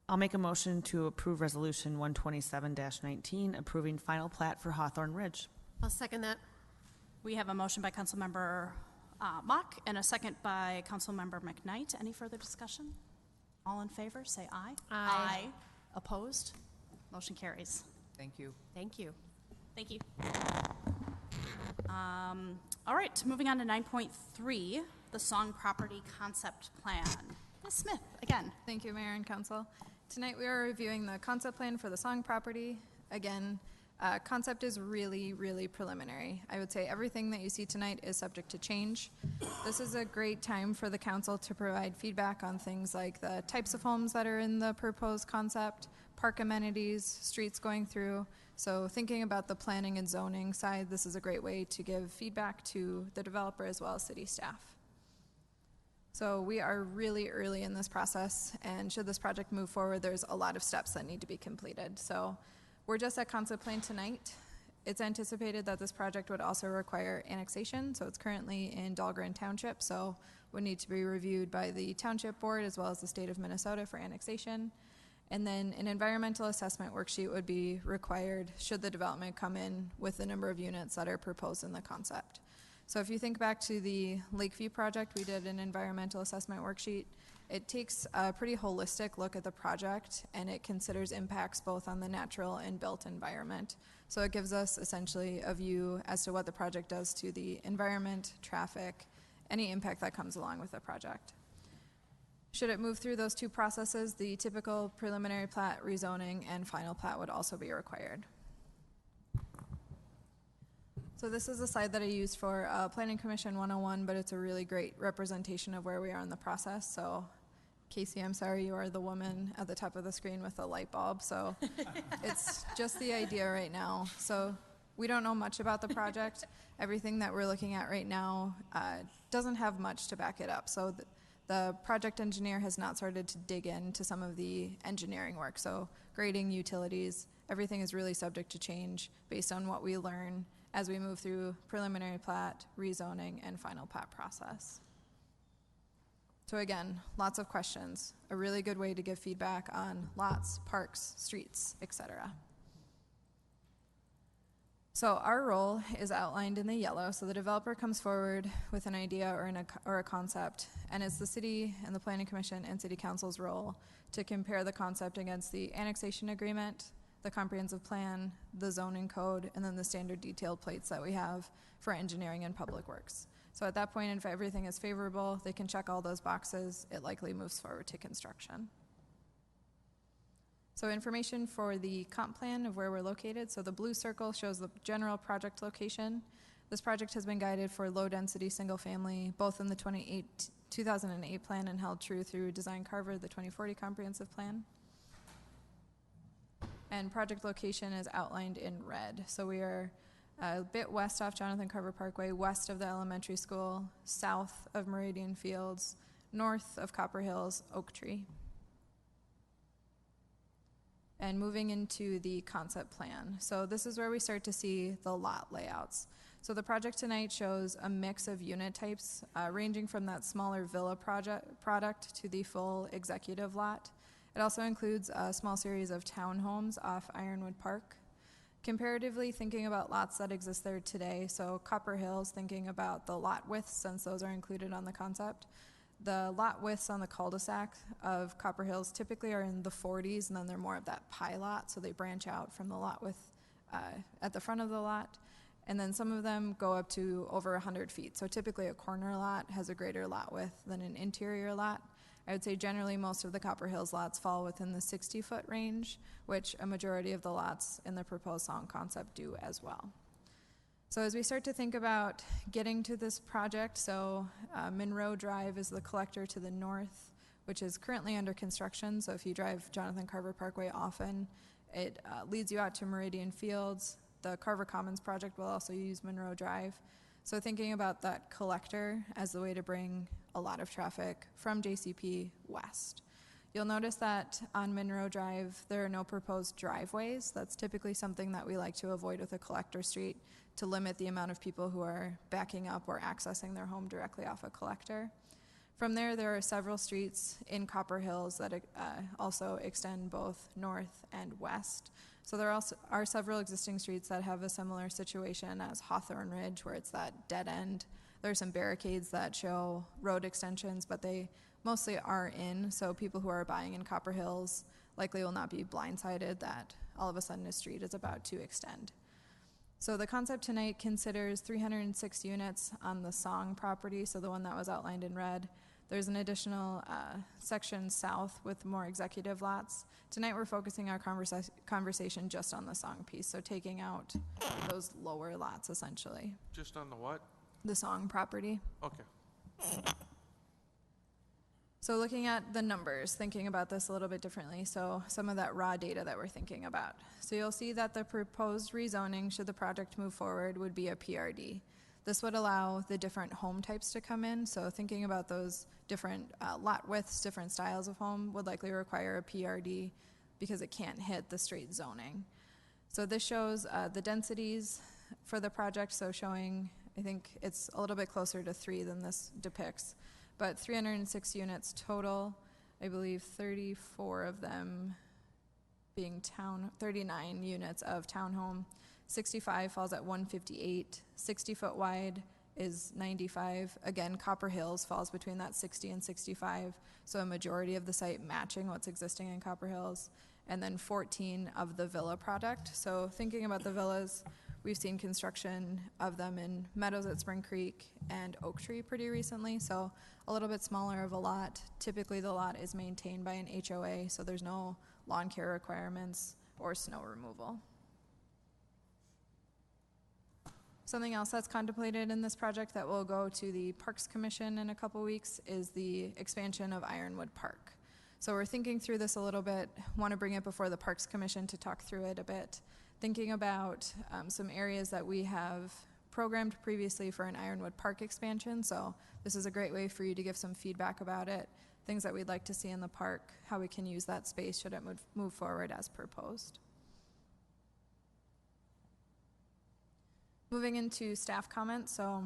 [SPEAKER 4] I'll make a motion to approve Resolution 127-19, approving final plat for Hawthorne Ridge.
[SPEAKER 5] I'll second that.
[SPEAKER 1] We have a motion by Councilmember Mock and a second by Councilmember McKnight. Any further discussion? All in favor, say aye.
[SPEAKER 5] Aye.
[SPEAKER 1] Opposed? Motion carries.
[SPEAKER 9] Thank you.
[SPEAKER 5] Thank you.
[SPEAKER 1] Thank you. All right, moving on to 9.3, the Song Property Concept Plan. Ms. Smith, again.
[SPEAKER 3] Thank you, Mayor and Council. Tonight we are reviewing the concept plan for the Song property. Again, concept is really, really preliminary. I would say everything that you see tonight is subject to change. This is a great time for the council to provide feedback on things like the types of homes that are in the proposed concept, park amenities, streets going through. So thinking about the planning and zoning side, this is a great way to give feedback to the developer as well as city staff. So we are really early in this process, and should this project move forward, there's a lot of steps that need to be completed. So we're just at concept plan tonight. It's anticipated that this project would also require annexation, so it's currently in Dahlgren Township, so would need to be reviewed by the Township Board as well as the state of Minnesota for annexation. And then an environmental assessment worksheet would be required should the development come in with the number of units that are proposed in the concept. So if you think back to the Lakeview project, we did an environmental assessment worksheet. It takes a pretty holistic look at the project, and it considers impacts both on the natural and built environment. So it gives us essentially a view as to what the project does to the environment, traffic, any impact that comes along with the project. Should it move through those two processes, the typical preliminary plat, rezoning, and final plat would also be required. So this is a slide that I used for Planning Commission 101, but it's a really great representation of where we are in the process. So Casey, I'm sorry, you are the woman at the top of the screen with the light bulb. So it's just the idea right now. So we don't know much about the project. Everything that we're looking at right now doesn't have much to back it up. So the project engineer has not started to dig into some of the engineering work. So grading, utilities, everything is really subject to change based on what we learn as we move through preliminary plat, rezoning, and final plat process. So again, lots of questions. A really good way to give feedback on lots, parks, streets, etc. So our role is outlined in the yellow. So the developer comes forward with an idea or a concept, and it's the city and the planning commission and city council's role to compare the concept against the annexation agreement, the comprehensive plan, the zoning code, and then the standard detailed plates that we have for engineering and public works. So at that point, if everything is favorable, they can check all those boxes. It likely moves forward to construction. So information for the comp plan of where we're located. So the blue circle shows the general project location. This project has been guided for low-density single-family, both in the 2008 plan and held true through Design Carver, the 2040 comprehensive plan. And project location is outlined in red. So we are a bit west off Jonathan Carver Parkway, west of the elementary school, south of Meridian Fields, north of Copper Hills, Oak Tree. And moving into the concept plan. So this is where we start to see the lot layouts. So the project tonight shows a mix of unit types, ranging from that smaller villa product to the full executive lot. It also includes a small series of townhomes off Ironwood Park. Comparatively, thinking about lots that exist there today, so Copper Hills, thinking about the lot widths, since those are included on the concept. The lot widths on the cul-de-sac of Copper Hills typically are in the 40s, and then they're more of that pie lot, so they branch out from the lot width at the front of the lot. And then some of them go up to over 100 feet. So typically a corner lot has a greater lot width than an interior lot. I would say generally most of the Copper Hills lots fall within the 60-foot range, which a majority of the lots in the proposed song concept do as well. So as we start to think about getting to this project, so Monroe Drive is the collector to the north, which is currently under construction. So if you drive Jonathan Carver Parkway often, it leads you out to Meridian Fields. The Carver Commons project will also use Monroe Drive. So thinking about that collector as the way to bring a lot of traffic from JCP west. You'll notice that on Monroe Drive, there are no proposed driveways. That's typically something that we like to avoid with a collector street to limit the amount of people who are backing up or accessing their home directly off a collector. From there are several streets in Copper Hills that also extend both north and west. So there also are several existing streets that have a similar situation as Hawthorne Ridge, where it's that dead end. There are some barricades that show road extensions, but they mostly are in, so people who are buying in Copper Hills likely will not be blindsided that all of a sudden a street is about to extend. So the concept tonight considers 306 units on the Song property, so the one that was outlined in red. There's an additional section south with more executive lots. Tonight we're focusing our conversation just on the Song piece, so taking out those lower lots essentially.
[SPEAKER 2] Just on the what?
[SPEAKER 3] The Song property.
[SPEAKER 2] Okay.
[SPEAKER 3] So looking at the numbers, thinking about this a little bit differently, so some of that raw data that we're thinking about. So you'll see that the proposed rezoning, should the project move forward, would be a PRD. This would allow the different home types to come in, so thinking about those different lot widths, different styles of home would likely require a PRD because it can't hit the straight zoning. So this shows the densities for the project, so showing, I think it's a little bit closer to 3 than this depicts, but 306 units total, I believe 34 of them being 39 units of townhome, 65 falls at 158, 60-foot wide is 95. Again, Copper Hills falls between that 60 and 65, so a majority of the site matching what's existing in Copper Hills. And then 14 of the villa product. So thinking about the villas, we've seen construction of them in Meadows at Spring Creek and Oak Tree pretty recently, so a little bit smaller of a lot. Typically the lot is maintained by an HOA, so there's no lawn care requirements or snow removal. Something else that's contemplated in this project that will go to the Parks Commission in a couple weeks is the expansion of Ironwood Park. So we're thinking through this a little bit, want to bring it before the Parks Commission to talk through it a bit. Thinking about some areas that we have programmed previously for an Ironwood Park expansion. So this is a great way for you to give some feedback about it, things that we'd like to see in the park, how we can use that space should it move forward as proposed. Moving into staff comments, so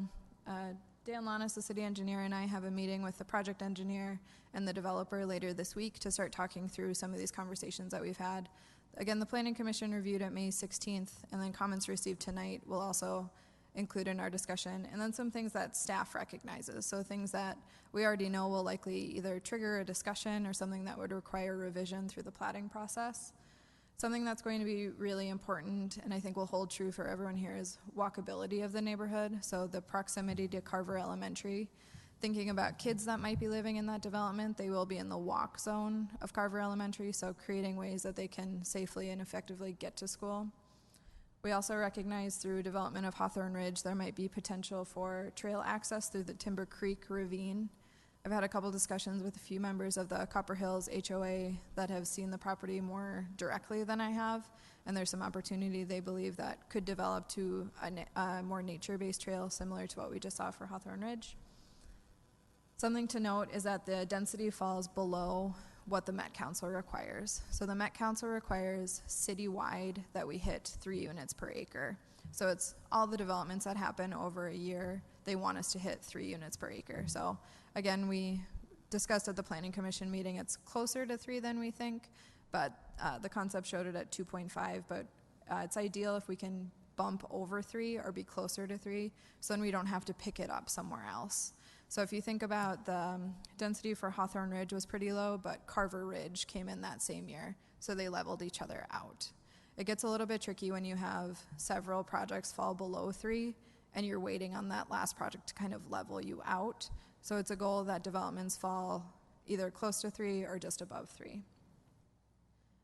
[SPEAKER 3] Dan Lanis, the city engineer, and I have a meeting with the project engineer and the developer later this week to start talking through some of these conversations that we've had. Again, the Planning Commission reviewed it May 16th, and then comments received tonight will also include in our discussion, and then some things that staff recognizes, so things that we already know will likely either trigger a discussion or something that would require revision through the platting process. Something that's going to be really important, and I think will hold true for everyone here, is walkability of the neighborhood. So the proximity to Carver Elementary. Thinking about kids that might be living in that development, they will be in the walk zone of Carver Elementary, so creating ways that they can safely and effectively get to school. We also recognize through development of Hawthorne Ridge, there might be potential for trail access through the Timber Creek Ravine. I've had a couple discussions with a few members of the Copper Hills HOA that have seen the property more directly than I have, and there's some opportunity they believe that could develop to a more nature-based trail similar to what we just saw for Hawthorne Ridge. Something to note is that the density falls below what the Met Council requires. So the Met Council requires citywide that we hit 3 units per acre. So it's all the developments that happen over a year, they want us to hit 3 units per acre. So again, we discussed at the Planning Commission meeting, it's closer to 3 than we think, but the concept showed it at 2.5, but it's ideal if we can bump over 3 or be closer to 3, so then we don't have to pick it up somewhere else. So if you think about the density for Hawthorne Ridge was pretty low, but Carver Ridge came in that same year, so they leveled each other out. It gets a little bit tricky when you have several projects fall below 3 and you're waiting on that last project to kind of level you out. So it's a goal that developments fall either close to 3 or just above 3.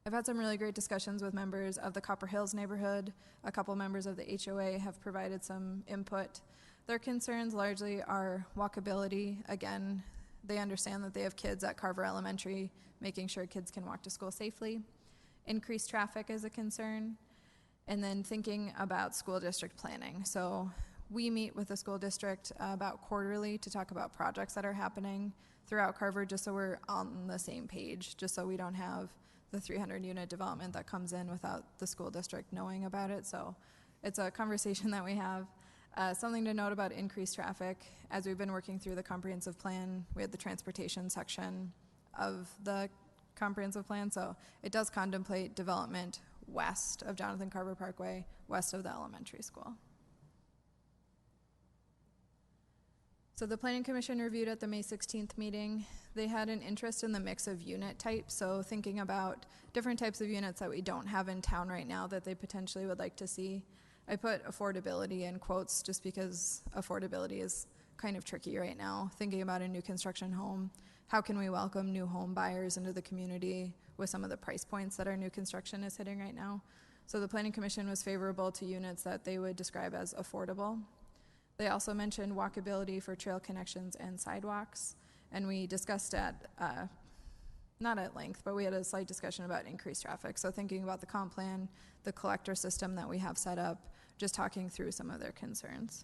[SPEAKER 3] I've had some really great discussions with members of the Copper Hills neighborhood. A couple members of the HOA have provided some input. Their concerns largely are walkability. Again, they understand that they have kids at Carver Elementary, making sure kids can walk to school safely. Increased traffic is a concern. And then thinking about school district planning. So we meet with the school district about quarterly to talk about projects that are happening throughout Carver, just so we're on the same page, just so we don't have the 300-unit development that comes in without the school district knowing about it. So it's a conversation that we have. Something to note about increased traffic, as we've been working through the comprehensive plan, we had the transportation section of the comprehensive plan, so it does contemplate development west of Jonathan Carver Parkway, west of the elementary school. So the Planning Commission reviewed at the May 16th meeting. They had an interest in the mix of unit types, so thinking about different types of units that we don't have in town right now that they potentially would like to see. I put affordability in quotes just because affordability is kind of tricky right now. Thinking about a new construction home, how can we welcome new home buyers into the community with some of the price points that our new construction is hitting right now? So the Planning Commission was favorable to units that they would describe as affordable. They also mentioned walkability for trail connections and sidewalks, and we discussed not at length, but we had a slight discussion about increased traffic. So thinking about the comp plan, the collector system that we have set up, just talking through some of their concerns.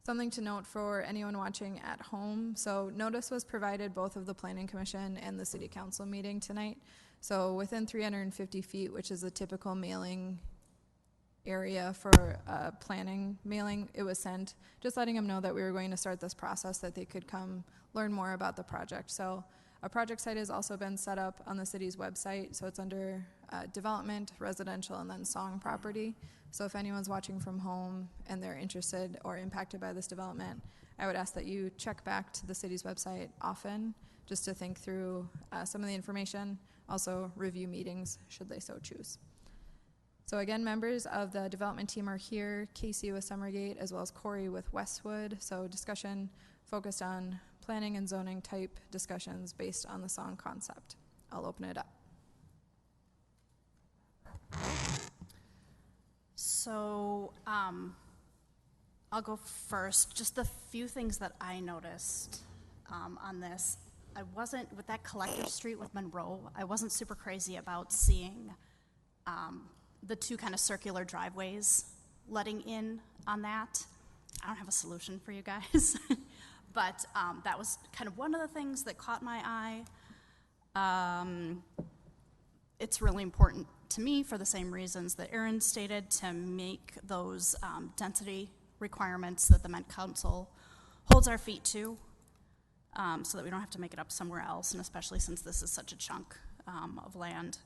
[SPEAKER 3] Something to note for anyone watching at home. So notice was provided both of the Planning Commission and the City Council meeting tonight. So within 350 feet, which is a typical mailing area for planning mailing, it was sent, just letting them know that we were going to start this process, that they could come learn more about the project. So a project site has also been set up on the city's website, so it's under development, residential, and then Song property. So if anyone's watching from home and they're interested or impacted by this development, I would ask that you check back to the city's website often just to think through some of the information, also review meetings should they so choose. So again, members of the development team are here, Casey with Summergate, as well as Corey with Westwood. So discussion focused on planning and zoning type discussions based on the song concept. I'll open it up.
[SPEAKER 1] So I'll go first. Just the few things that I noticed on this. I wasn't, with that collector street with Monroe, I wasn't super crazy about seeing the two kind of circular driveways letting in on that. I don't have a solution for you guys, but that was kind of one of the things that caught my eye. It's really important to me for the same reasons that Aaron stated, to make those density requirements that the Met Council holds our feet to, so that we don't have to make it up somewhere else, and especially since this is such a chunk of land.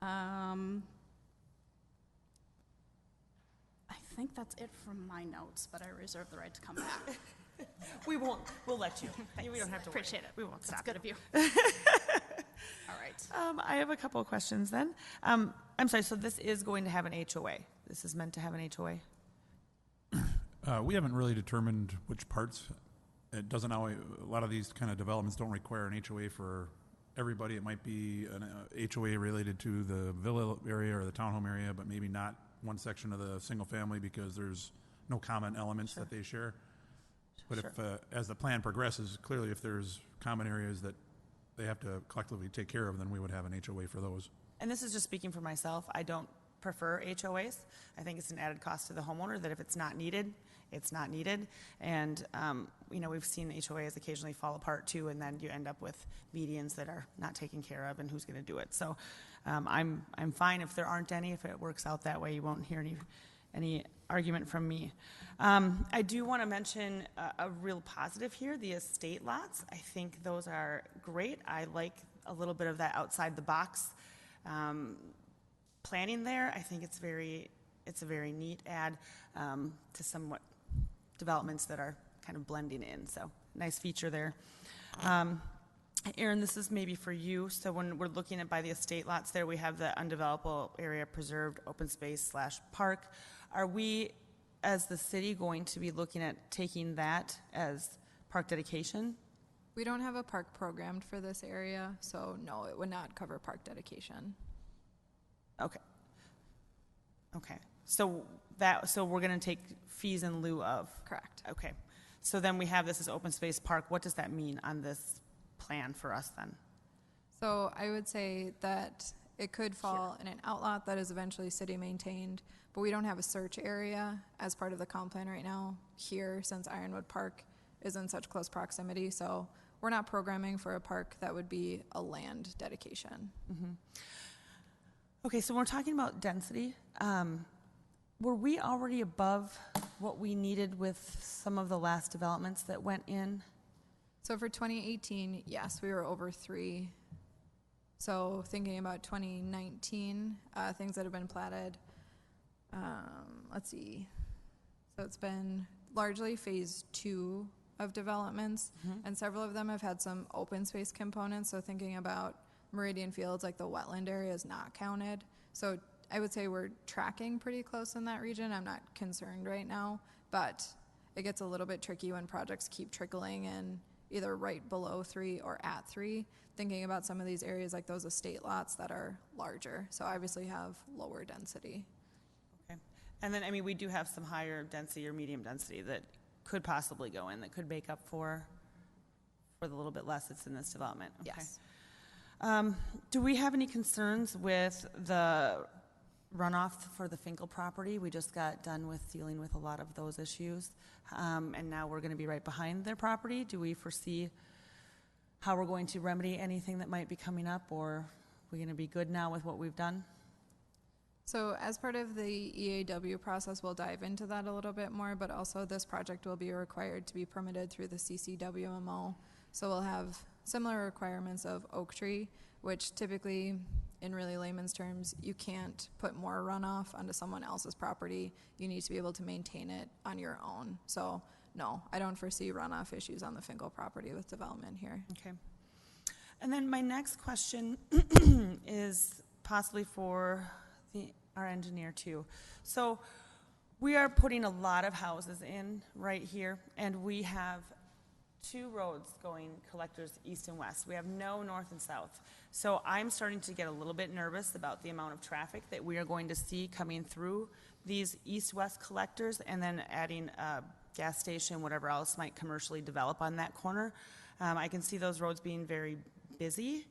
[SPEAKER 1] I think that's it from my notes, but I reserve the right to come back.
[SPEAKER 4] We won't, we'll let you. We don't have to worry.
[SPEAKER 1] Appreciate it.
[SPEAKER 4] We won't stop.
[SPEAKER 1] That's good of you. All right.
[SPEAKER 4] I have a couple of questions then. I'm sorry, so this is going to have an HOA? This is meant to have an HOA?
[SPEAKER 10] We haven't really determined which parts. It doesn't always, a lot of these kind of developments don't require an HOA for everybody. It might be an HOA related to the villa area or the townhome area, but maybe not one section of the single family because there's no common elements that they share. But if, as the plan progresses, clearly if there's common areas that they have to collectively take care of, then we would have an HOA for those.
[SPEAKER 4] And this is just speaking for myself. I don't prefer HOAs. I think it's an added cost to the homeowner that if it's not needed, it's not needed. And, we've seen HOAs occasionally fall apart too, and then you end up with medians that are not taken care of, and who's going to do it. So I'm fine if there aren't any. If it works out that way, you won't hear any argument from me. I do want to mention a real positive here, the estate lots. I think those are great. I like a little bit of that outside the box planning there. I think it's a very neat add to somewhat developments that are kind of blending in. So nice feature there. Aaron, this is maybe for you. So when we're looking at by the estate lots there, we have the undevelopable area preserved open space / park. Are we, as the city, going to be looking at taking that as park dedication?
[SPEAKER 3] We don't have a park programmed for this area, so no, it would not cover park dedication.
[SPEAKER 4] Okay. So we're going to take fees in lieu of?
[SPEAKER 3] Correct.
[SPEAKER 4] Okay. So then we have this as open space park. What does that mean on this plan for us then?
[SPEAKER 3] So I would say that it could fall in an outlot that is eventually city maintained, but we don't have a search area as part of the comp plan right now here, since Ironwood Park is in such close proximity. So we're not programming for a park that would be a land dedication.
[SPEAKER 4] Mm-hmm. Okay, so when we're talking about density. Were we already above what we needed with some of the last developments that went in?
[SPEAKER 3] So for 2018, yes, we were over 3. So thinking about 2019, things that have been platted, let's see. So it's been largely phase 2 of developments, and several of them have had some open space components. So thinking about Meridian Fields, like the wetland area is not counted. So I would say we're tracking pretty close in that region. I'm not concerned right now, but it gets a little bit tricky when projects keep trickling in either right below 3 or at 3, thinking about some of these areas like those estate lots that are larger, so obviously have lower density.
[SPEAKER 4] Okay. And then, we do have some higher density or medium density that could possibly go in, that could make up for the little bit less that's in this development. Okay.
[SPEAKER 3] Yes.
[SPEAKER 4] Do we have any concerns with the runoff for the Finkel property? We just got done with dealing with a lot of those issues, and now we're going to be right behind their property. Do we foresee how we're going to remedy anything that might be coming up, or are we going to be good now with what we've done?
[SPEAKER 3] So as part of the EAW process, we'll dive into that a little bit more, but also this project will be required to be permitted through the CCWMO. So we'll have similar requirements of oak tree, which typically in really layman's terms, you can't put more runoff onto someone else's property. You need to be able to maintain it on your own. So, no, I don't foresee runoff issues on the Finkel property with development here.
[SPEAKER 4] Okay. And then my next question is possibly for our engineer too. So we are putting a lot of houses in right here, and we have 2 roads going collectors east and west. We have no north and south. So I'm starting to get a little bit nervous about the amount of traffic that we are going to see coming through these east-west collectors, and then adding a gas station, whatever else might commercially develop on that corner. I can see those roads being very busy.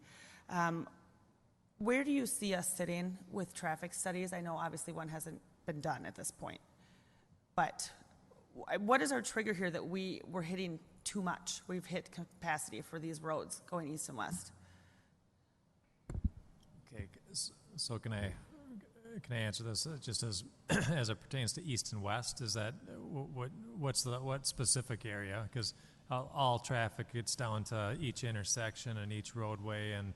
[SPEAKER 4] Where do you see us sitting with traffic studies? I know obviously one hasn't been done at this point, but what is our trigger here that we're hitting too much? We've hit capacity for these roads going east and west.
[SPEAKER 11] Okay, so can I answer this just as as it pertains to east and west? Is that what specific area? Because all traffic gets down to each intersection and each roadway, and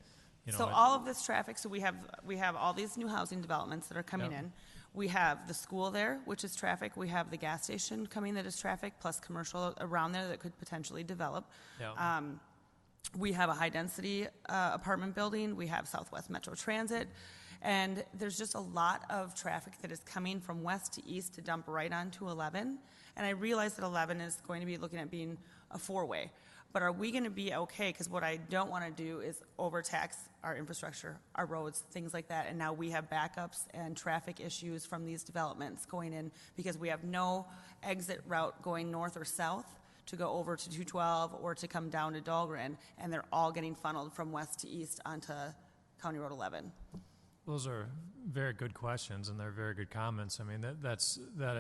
[SPEAKER 4] So all of this traffic, so we have all these new housing developments that are coming
[SPEAKER 11] Yep.
[SPEAKER 4] in. We have the school there, which is traffic. We have the gas station coming that is traffic, plus commercial around there that could potentially develop.
[SPEAKER 11] Yeah.
[SPEAKER 4] We have a high-density apartment building. We have Southwest Metro Transit. And there's just a lot of traffic that is coming from west to east to dump right onto 11. And I realize that 11 is going to be looking at being a 4-way. But are we going to be okay? Because what I don't want to do is overtax our infrastructure, our roads, things like that. And now we have backups and traffic issues from these developments going in because we have no exit route going north or south to go over to 212 or to come down to Dahlgren. And they're all getting funneled from west to east onto County Road 11.
[SPEAKER 11] Those are very good questions, and they're very good comments. I mean, that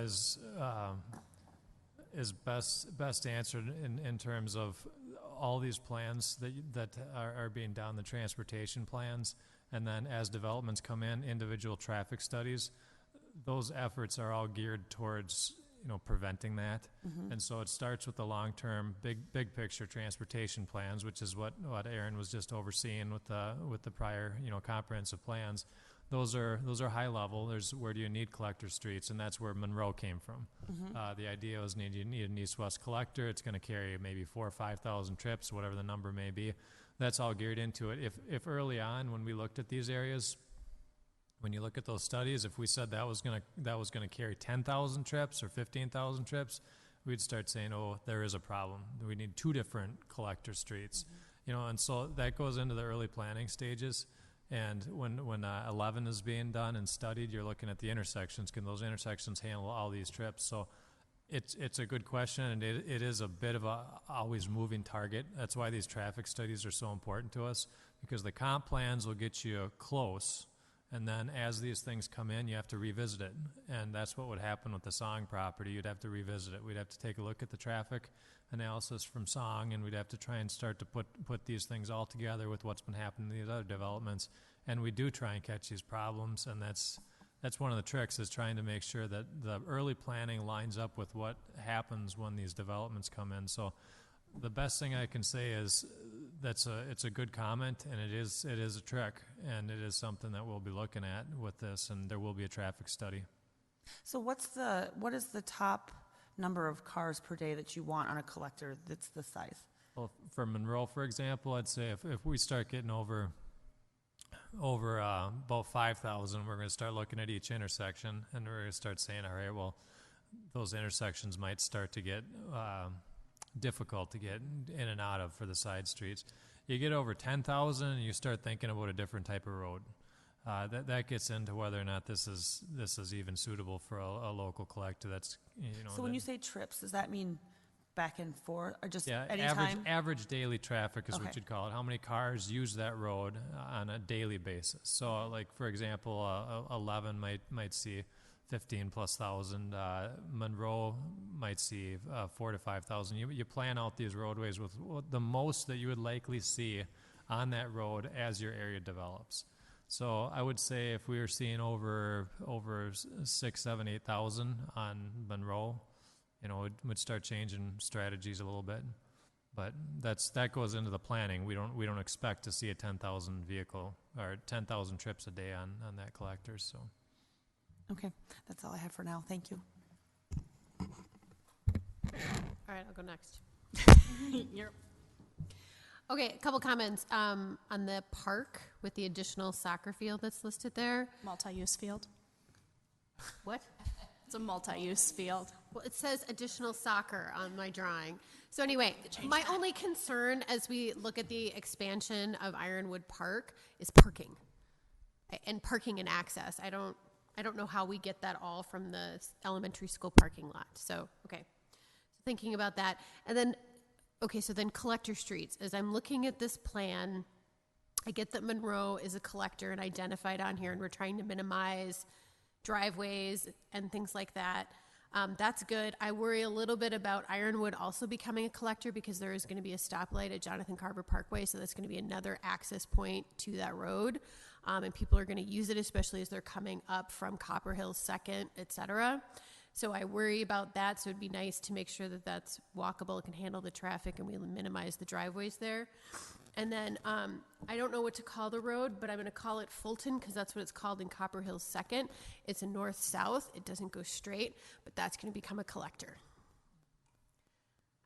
[SPEAKER 11] is best answered in terms of all these plans that are being done, the transportation plans, and then as developments come in, individual traffic studies. Those efforts are all geared towards preventing that, and so it starts with the long-term, big picture transportation plans, which is what Aaron was just overseeing with the prior comprehensive plans. Those are high level. There's where do you need collector streets, and that's where Monroe came from. The idea was you need an east-west collector. It's going to carry maybe 4,000 or 5,000 trips, whatever the number may be. That's all geared into it. If early on when we looked at these areas, when you look at those studies, if we said that was going to carry 10,000 trips or 15,000 trips, we'd start saying, oh, there is a problem. We need 2 different collector streets, and so that goes into the early planning stages. And when 11 is being done and studied, you're looking at the intersections. Can those intersections handle all these trips? So it's a good question, and it is a bit of a always moving target. That's why these traffic studies are so important to us, because the comp plans will get you close, and then as these things come in, you have to revisit it. And that's what would happen with the Song property. You'd have to revisit it. We'd have to take a look at the traffic analysis from Song, and we'd have to try and start to put these things all together with what's been happening in these other developments. And we do try and catch these problems, and that's one of the tricks, is trying to make sure that the early planning lines up with what happens when these developments come in. So the best thing I can say is it's a good comment, and it is a trick, and it is something that we'll be looking at with this, and there will be a traffic study.
[SPEAKER 4] So what is the top number of cars per day that you want on a collector that's this size?
[SPEAKER 11] Well, for Monroe, for example, I'd say if we start getting over about 5,000, we're going to start looking at each intersection, and we're going to start saying, all right, well, those intersections might start to get difficult to get in and out of for the side streets. You get over 10,000, and you start thinking about a different type of road. That gets into whether or not this is even suitable for a local collector. That's
[SPEAKER 4] So when you say trips, does that mean back and forth, or just any
[SPEAKER 11] average
[SPEAKER 4] time?
[SPEAKER 11] average daily traffic is
[SPEAKER 4] Okay.
[SPEAKER 11] what you'd call it. How many cars use that road on a daily basis? So, like for example, 11 might see 15,000+. Monroe might see 4,000 to 5,000. You plan out these roadways with the most that you would likely see on that road as your area develops. So I would say if we were seeing over 6,000, 7,000, 8,000 on Monroe, it would start changing strategies a little bit. But that goes into the planning. We don't expect to see a 10,000 vehicle or 10,000 trips a day on that collector. So,
[SPEAKER 4] Okay, that's all I have for now. Thank you.
[SPEAKER 5] All right, I'll go next.
[SPEAKER 1] You're
[SPEAKER 5] Okay, a couple comments on the park with the additional soccer field that's listed there.
[SPEAKER 1] multi-use field.
[SPEAKER 5] What?
[SPEAKER 1] It's a multi-use field.
[SPEAKER 5] Well, it says additional soccer on my drawing. So anyway, my only concern as we look at the expansion of Ironwood Park is parking and parking and access. I don't know how we get that all from the elementary school parking lot. So, okay. So thinking about that. And then, okay, so then collector streets. As I'm looking at this plan, I get that Monroe is a collector and identified on here, and we're trying to minimize driveways and things like that. That's good. I worry a little bit about Ironwood also becoming a collector because there is going to be a stoplight at Jonathan Carver Parkway, so that's going to be another access point to that road. And people are going to use it, especially as they're coming up from Copper Hills 2nd, et cetera. So I worry about that, so it'd be nice to make sure that that's walkable, it can handle the traffic, and we minimize the driveways there. And then I don't know what to call the road, but I'm going to call it Fulton because that's what it's called in Copper Hills 2nd. It's a north-south. It doesn't go straight, but that's going to become a collector.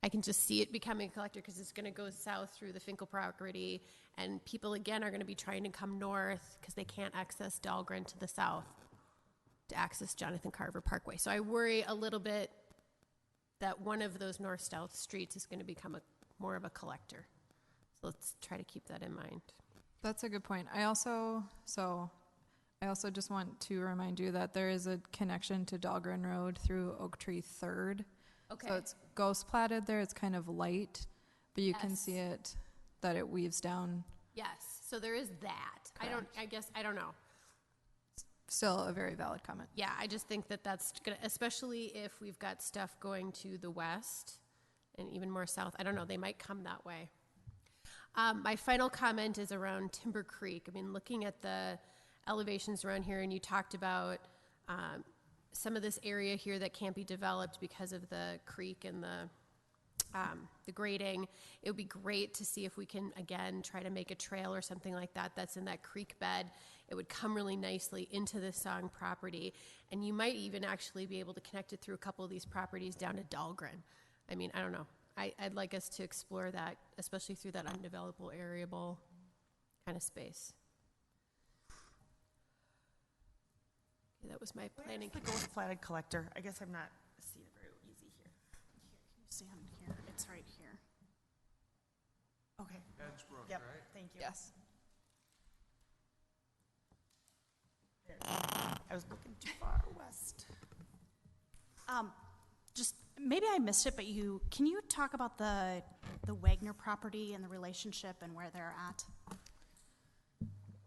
[SPEAKER 5] I can just see it becoming a collector because it's going to go south through the Finkel property, and people, again, are going to be trying to come north because they can't access Dahlgren to the south to access Jonathan Carver Parkway. So I worry a little bit that one of those north-south streets is going to become more of a collector. So let's try to keep that in mind.
[SPEAKER 3] That's a good point. I also just want to remind you that there is a connection to Dahlgren Road through Oak Tree 3rd.
[SPEAKER 5] Okay.
[SPEAKER 3] So it's ghost platted there. It's kind of light, but you can see it, that it weaves down.
[SPEAKER 5] Yes, so there is that. I don't know.
[SPEAKER 3] Still a very valid comment.
[SPEAKER 5] Yeah, I just think that that's gonna, especially if we've got stuff going to the west and even more south. I don't know, they might come that way. My final comment is around Timber Creek. I mean, looking at the elevations around here, and you talked about some of this area here that can't be developed because of the creek and the grading. It would be great to see if we can, again, try to make a trail or something like that that's in that creek bed. It would come really nicely into the Song property, and you might even actually be able to connect it through a couple of these properties down to Dahlgren. I mean, I don't know. I'd like us to explore that, especially through that undevelopable, areable kind of space. Okay, that was my planning.
[SPEAKER 4] The ghost platted collector. I guess I'm not seeing it very easy here.
[SPEAKER 1] Stand here. It's right here.
[SPEAKER 4] Okay.
[SPEAKER 2] Edgebrook,
[SPEAKER 4] Yep.
[SPEAKER 2] right?
[SPEAKER 4] Thank you.
[SPEAKER 3] Yes.
[SPEAKER 4] I was looking too far west.
[SPEAKER 1] Just maybe I missed it, but can you talk about the Wagner property and the relationship and where they're at?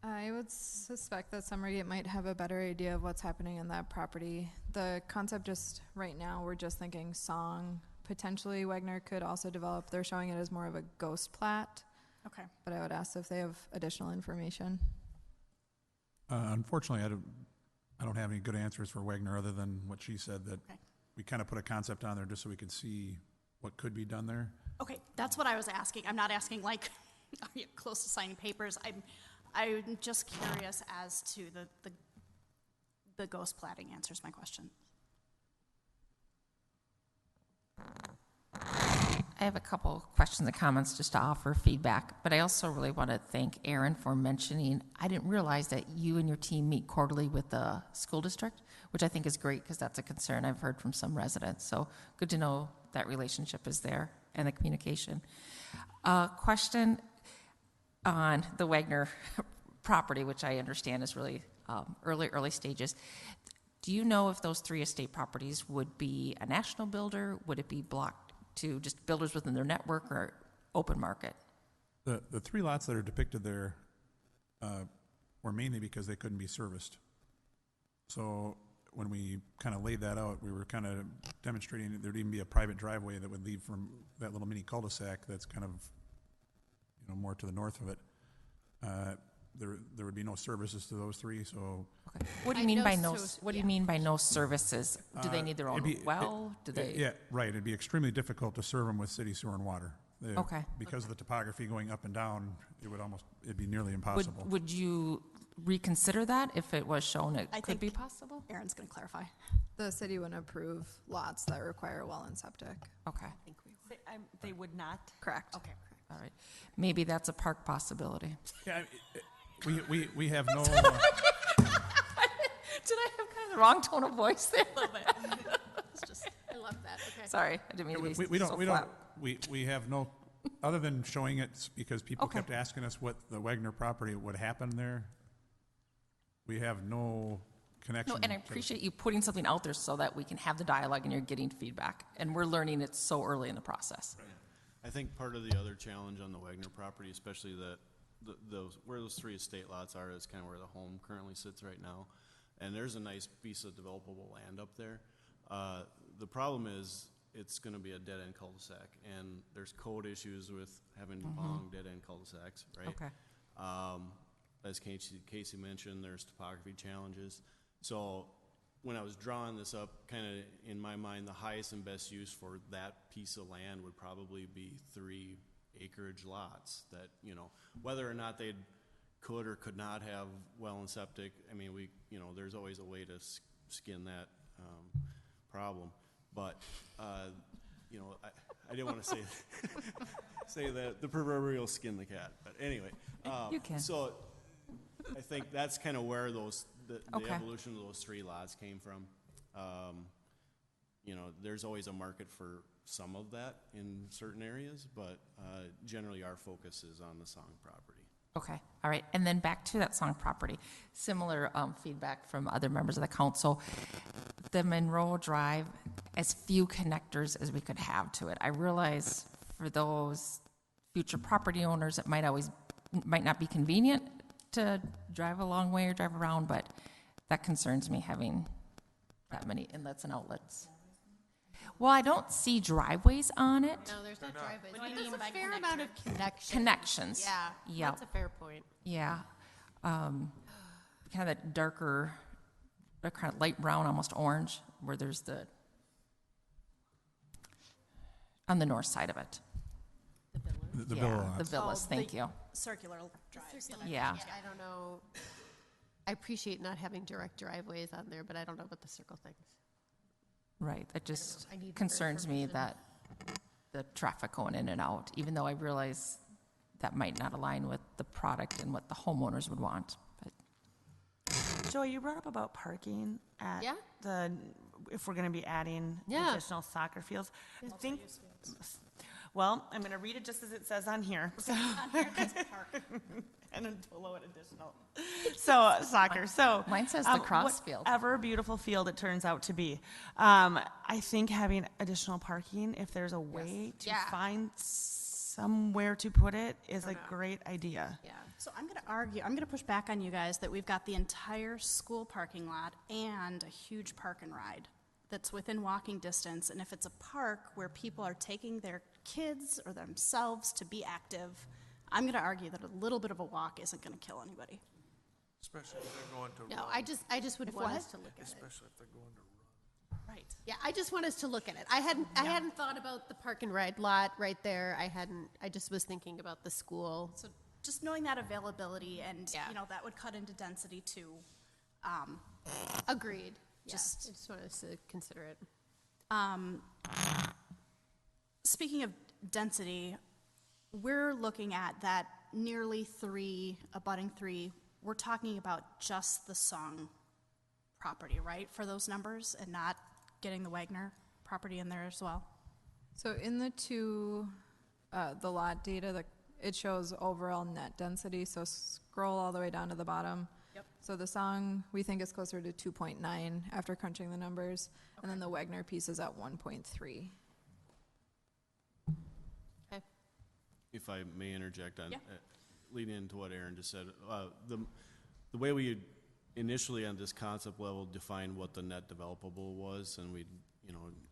[SPEAKER 3] I would suspect that Summergate might have a better idea of what's happening in that property. The concept just right now, we're just thinking Song. Potentially Wagner could also develop. They're showing it as more of a ghost plat.
[SPEAKER 1] Okay.
[SPEAKER 3] But I would ask if they have additional information.
[SPEAKER 10] Unfortunately, I don't have any good answers for Wagner other than what she said, that
[SPEAKER 1] Okay.
[SPEAKER 10] we kind of put a concept on there just so we could see what could be done there.
[SPEAKER 1] Okay, that's what I was asking. I'm not asking like, are you close to signing papers? I'm just curious as to the ghost platting answers my question.
[SPEAKER 6] I have a couple questions and comments just to offer feedback, but I also really want to thank Aaron for mentioning, I didn't realize that you and your team meet quarterly with the school district, which I think is great because that's a concern I've heard from some residents. So good to know that relationship is there and the communication. Question on the Wagner property, which I understand is really early stages. Do you know if those 3 estate properties would be a national builder? Would it be blocked to just builders within their network or open market?
[SPEAKER 10] The 3 lots that are depicted there were mainly because they couldn't be serviced. So when we kind of laid that out, we were kind of demonstrating that there'd even be a private driveway that would lead from that little mini cul-de-sac that's kind of, more to the north of it. There would be no services to those 3, so.
[SPEAKER 6] Okay. What do you mean by no services? Do they need their own well? Do they?
[SPEAKER 10] Yeah, right. It'd be extremely difficult to serve them with city sewer and water.
[SPEAKER 6] Okay.
[SPEAKER 10] Because of the topography going up and down, it'd be nearly impossible.
[SPEAKER 6] Would you reconsider that if it was shown it
[SPEAKER 1] I
[SPEAKER 6] could be
[SPEAKER 1] think-
[SPEAKER 6] possible?
[SPEAKER 1] Aaron's going to clarify.
[SPEAKER 3] The city wouldn't approve lots that require well and septic.
[SPEAKER 6] Okay,
[SPEAKER 4] They would not?
[SPEAKER 3] Correct.
[SPEAKER 4] Okay.
[SPEAKER 6] all right. Maybe that's a park possibility.
[SPEAKER 10] Yeah, we have no,
[SPEAKER 6] Did I have kind of the wrong tone of voice there?
[SPEAKER 5] A little bit. It's just, I love that, okay.
[SPEAKER 6] Sorry, I didn't mean to be
[SPEAKER 10] we
[SPEAKER 6] so flat.
[SPEAKER 10] we have no, other than showing it because people
[SPEAKER 6] Okay.
[SPEAKER 10] kept asking us what the Wagner property would happen there. We have no connection.
[SPEAKER 6] No, and I
[SPEAKER 10] to-
[SPEAKER 6] appreciate you putting something out there so that we can have the dialogue and you're getting feedback. And we're learning it so early in the process.
[SPEAKER 12] I think part of the other challenge on the Wagner property, especially where those 3 estate lots are, is kind of where the home currently sits right now. And there's a nice piece of developable land up there. The problem is it's going to be a dead-end cul-de-sac, and there's code issues with having long dead-end cul-de-sacs, right?
[SPEAKER 6] Okay.
[SPEAKER 12] As Casey mentioned, there's topography challenges. So when I was drawing this up, kind of in my mind, the highest and best use for that piece of land would probably be 3 acreage lots that, whether or not they could or could not have well and septic, I mean, there's always a way to skin that problem. But, I didn't want to say that the proverbial skin the cat. But anyway.
[SPEAKER 6] You can.
[SPEAKER 12] So I think that's kind of where the
[SPEAKER 6] Okay.
[SPEAKER 12] evolution of those 3 lots came from. There's always a market for some of that in certain areas, but generally our focus is on the Song property.
[SPEAKER 6] Okay, all right. And then back to that Song property. Similar feedback from other members of the council. The Monroe Drive, as few connectors as we could have to it. I realize for those future property owners, it might not be convenient to drive a long way or drive around, but that concerns me having that many inlets and outlets. Well, I don't see driveways on it.
[SPEAKER 5] No, there's not driveways.
[SPEAKER 1] What do you
[SPEAKER 5] But
[SPEAKER 1] mean
[SPEAKER 5] there's
[SPEAKER 1] by
[SPEAKER 5] a fair amount of connections.
[SPEAKER 6] Connections.
[SPEAKER 5] Yeah,
[SPEAKER 6] Yep.
[SPEAKER 5] that's a fair point.
[SPEAKER 6] Yeah. Kind of that darker, kind of light brown, almost orange, where there's on the north side of it.
[SPEAKER 10] The
[SPEAKER 6] Yeah,
[SPEAKER 10] villa lots.
[SPEAKER 6] the villas, thank you.
[SPEAKER 1] Circular drives. that I-
[SPEAKER 6] Yeah.
[SPEAKER 5] I don't know. I appreciate not having direct driveways on there, but I don't know about the circle things.
[SPEAKER 6] Right, it just
[SPEAKER 5] I need more
[SPEAKER 6] concerns me
[SPEAKER 5] information.
[SPEAKER 6] that the traffic going in and out, even though I realize that might not align with the product and what the homeowners would want. But
[SPEAKER 4] Joey, you brought up about parking at
[SPEAKER 5] Yeah.
[SPEAKER 4] if we're going to be adding
[SPEAKER 5] Yeah.
[SPEAKER 4] additional soccer fields. I think, well, I'm going to read it just as it says on here. So, and then below it additional. So soccer. So
[SPEAKER 6] Mine says the cross field.
[SPEAKER 4] Whatever beautiful field it turns out to be. I think having additional parking, if there's a way to
[SPEAKER 5] Yeah.
[SPEAKER 4] find somewhere to put it, is a great idea.
[SPEAKER 5] Yeah.
[SPEAKER 1] So I'm going to push back on you guys that we've got the entire school parking lot and a huge park and ride that's within walking distance. And if it's a park where people are taking their kids or themselves to be active, I'm going to argue that a little bit of a walk isn't going to kill anybody.
[SPEAKER 2] Especially if they're going to
[SPEAKER 5] No,
[SPEAKER 2] run.
[SPEAKER 5] I just would want
[SPEAKER 1] what?
[SPEAKER 5] us to look at it.
[SPEAKER 2] Especially if they're going to run.
[SPEAKER 1] Right.
[SPEAKER 5] Yeah, I just want us to look at it. I hadn't thought about the park and ride lot right there. I just was thinking about the school.
[SPEAKER 1] So just knowing that availability and,
[SPEAKER 5] Yeah.
[SPEAKER 1] that would cut into density too.
[SPEAKER 5] Agreed. Yeah,
[SPEAKER 1] Just-
[SPEAKER 5] I just want us to consider it.
[SPEAKER 1] Speaking of density, we're looking at that nearly 3, abutting 3. We're talking about just the Song property, right, for those numbers, and not getting the Wagner property in there as well?
[SPEAKER 3] So in the lot data, it shows overall net density, so scroll all the way down to the bottom.
[SPEAKER 1] Yep.
[SPEAKER 3] So the Song, we think is closer to 2.9 after crunching the numbers, and then the Wagner piece is at 1.3.
[SPEAKER 5] Okay.
[SPEAKER 12] If I may interject on,
[SPEAKER 1] Yeah.
[SPEAKER 12] leading into what Aaron just said, the way we initially on this concept level defined what the net developable was, and we,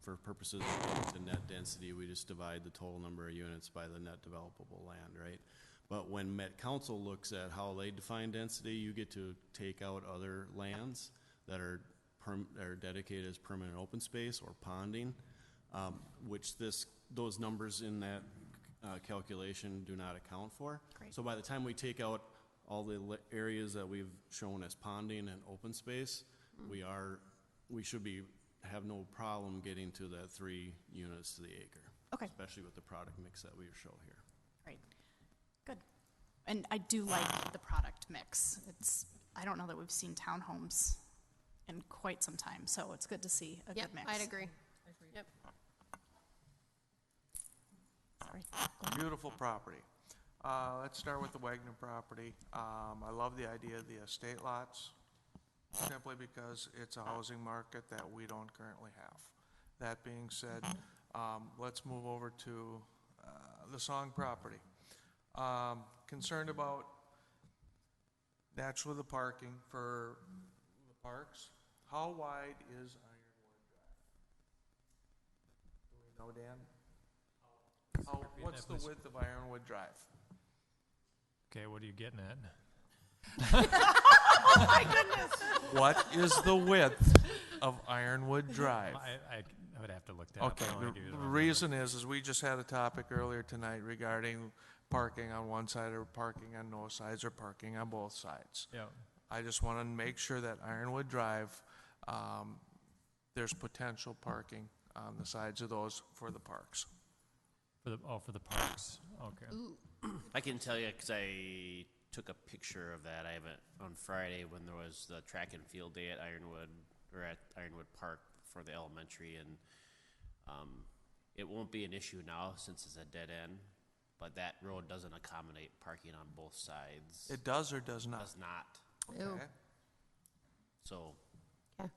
[SPEAKER 12] for purposes of the net density, we just divide the total number of units by the net developable land, right? But when Met Council looks at how they define density, you get to take out other lands that are dedicated as permanent open space or ponding, which those numbers in that calculation do not account for.
[SPEAKER 5] Great.
[SPEAKER 12] So by the time we take out all the areas that we've shown as ponding and open space, we should have no problem getting to that 3 units to the acre.
[SPEAKER 1] Okay.
[SPEAKER 12] Especially with the product mix that we show here.
[SPEAKER 1] Great. Good. And I do like the product mix. I don't know that we've seen townhomes in quite some time, so it's good to see a
[SPEAKER 5] Yep,
[SPEAKER 1] good mix.
[SPEAKER 5] I'd agree. Yep.
[SPEAKER 1] Sorry.
[SPEAKER 2] Beautiful property. Let's start with the Wagner property. I love the idea of the estate lots, simply because it's a housing market that we don't currently have. That being said, let's move over to the Song property. Concerned about naturally the parking for the parks. How wide is Ironwood Drive? Do we know, Dan? What's the width of Ironwood Drive?
[SPEAKER 11] Okay, what are you getting at?
[SPEAKER 2] What is the width of Ironwood Drive?
[SPEAKER 11] I would have to look that up.
[SPEAKER 2] Okay,
[SPEAKER 11] I don't wanna
[SPEAKER 2] the
[SPEAKER 11] give you the wrong
[SPEAKER 2] reason is we just had a topic earlier tonight regarding parking on one side or parking on no sides or parking on both sides.
[SPEAKER 11] number.
[SPEAKER 2] I just want to make sure that Ironwood Drive, there's potential parking on the sides of those for the parks.
[SPEAKER 11] Yeah, for the parks, okay.
[SPEAKER 8] I can tell you, because I took a picture of that. I have it on Friday when there was the track and field day at Ironwood Park for the elementary, and it won't be an issue now since it's a dead end, but that road doesn't accommodate parking on both sides.
[SPEAKER 2] It does or does not?
[SPEAKER 8] Does not.
[SPEAKER 5] Ew.
[SPEAKER 2] Okay.
[SPEAKER 8] So
[SPEAKER 5] Okay.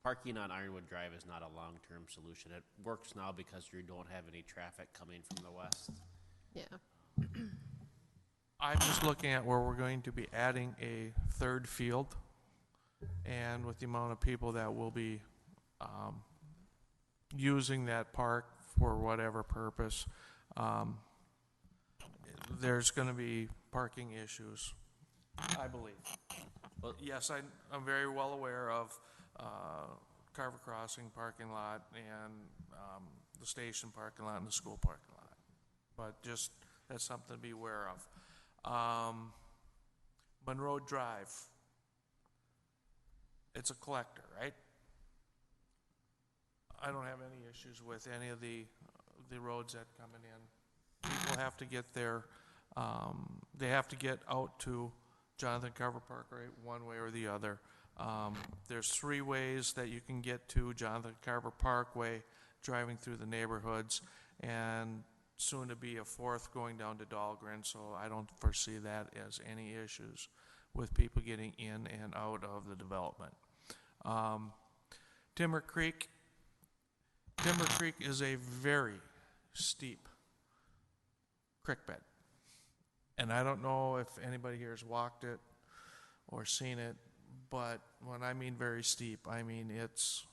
[SPEAKER 8] parking on Ironwood Drive is not a long-term solution. It works now because you don't have any traffic coming from the west.
[SPEAKER 5] Yeah.
[SPEAKER 2] I'm just looking at where we're going to be adding a third field, and with the amount of people that will be using that park for whatever purpose, there's going to be parking issues, I believe.
[SPEAKER 8] Well-
[SPEAKER 2] Yes, I'm very well aware of Carver Crossing parking lot and the station parking lot and the school parking lot, but just that's something to be aware of. Monroe Drive, it's a collector, right? I don't have any issues with any of the roads that coming in. People have to get there, they have to get out to Jonathan Carver Park, right, one way or the other. There's 3 ways that you can get to Jonathan Carver Parkway, driving through the neighborhoods, and soon to be a 4th going down to Dahlgren, so I don't foresee that as any issues with people getting in and out of the development. Timber Creek is a very steep creek bed. And I don't know if anybody here has walked it or seen it, but when I mean very steep, I mean it's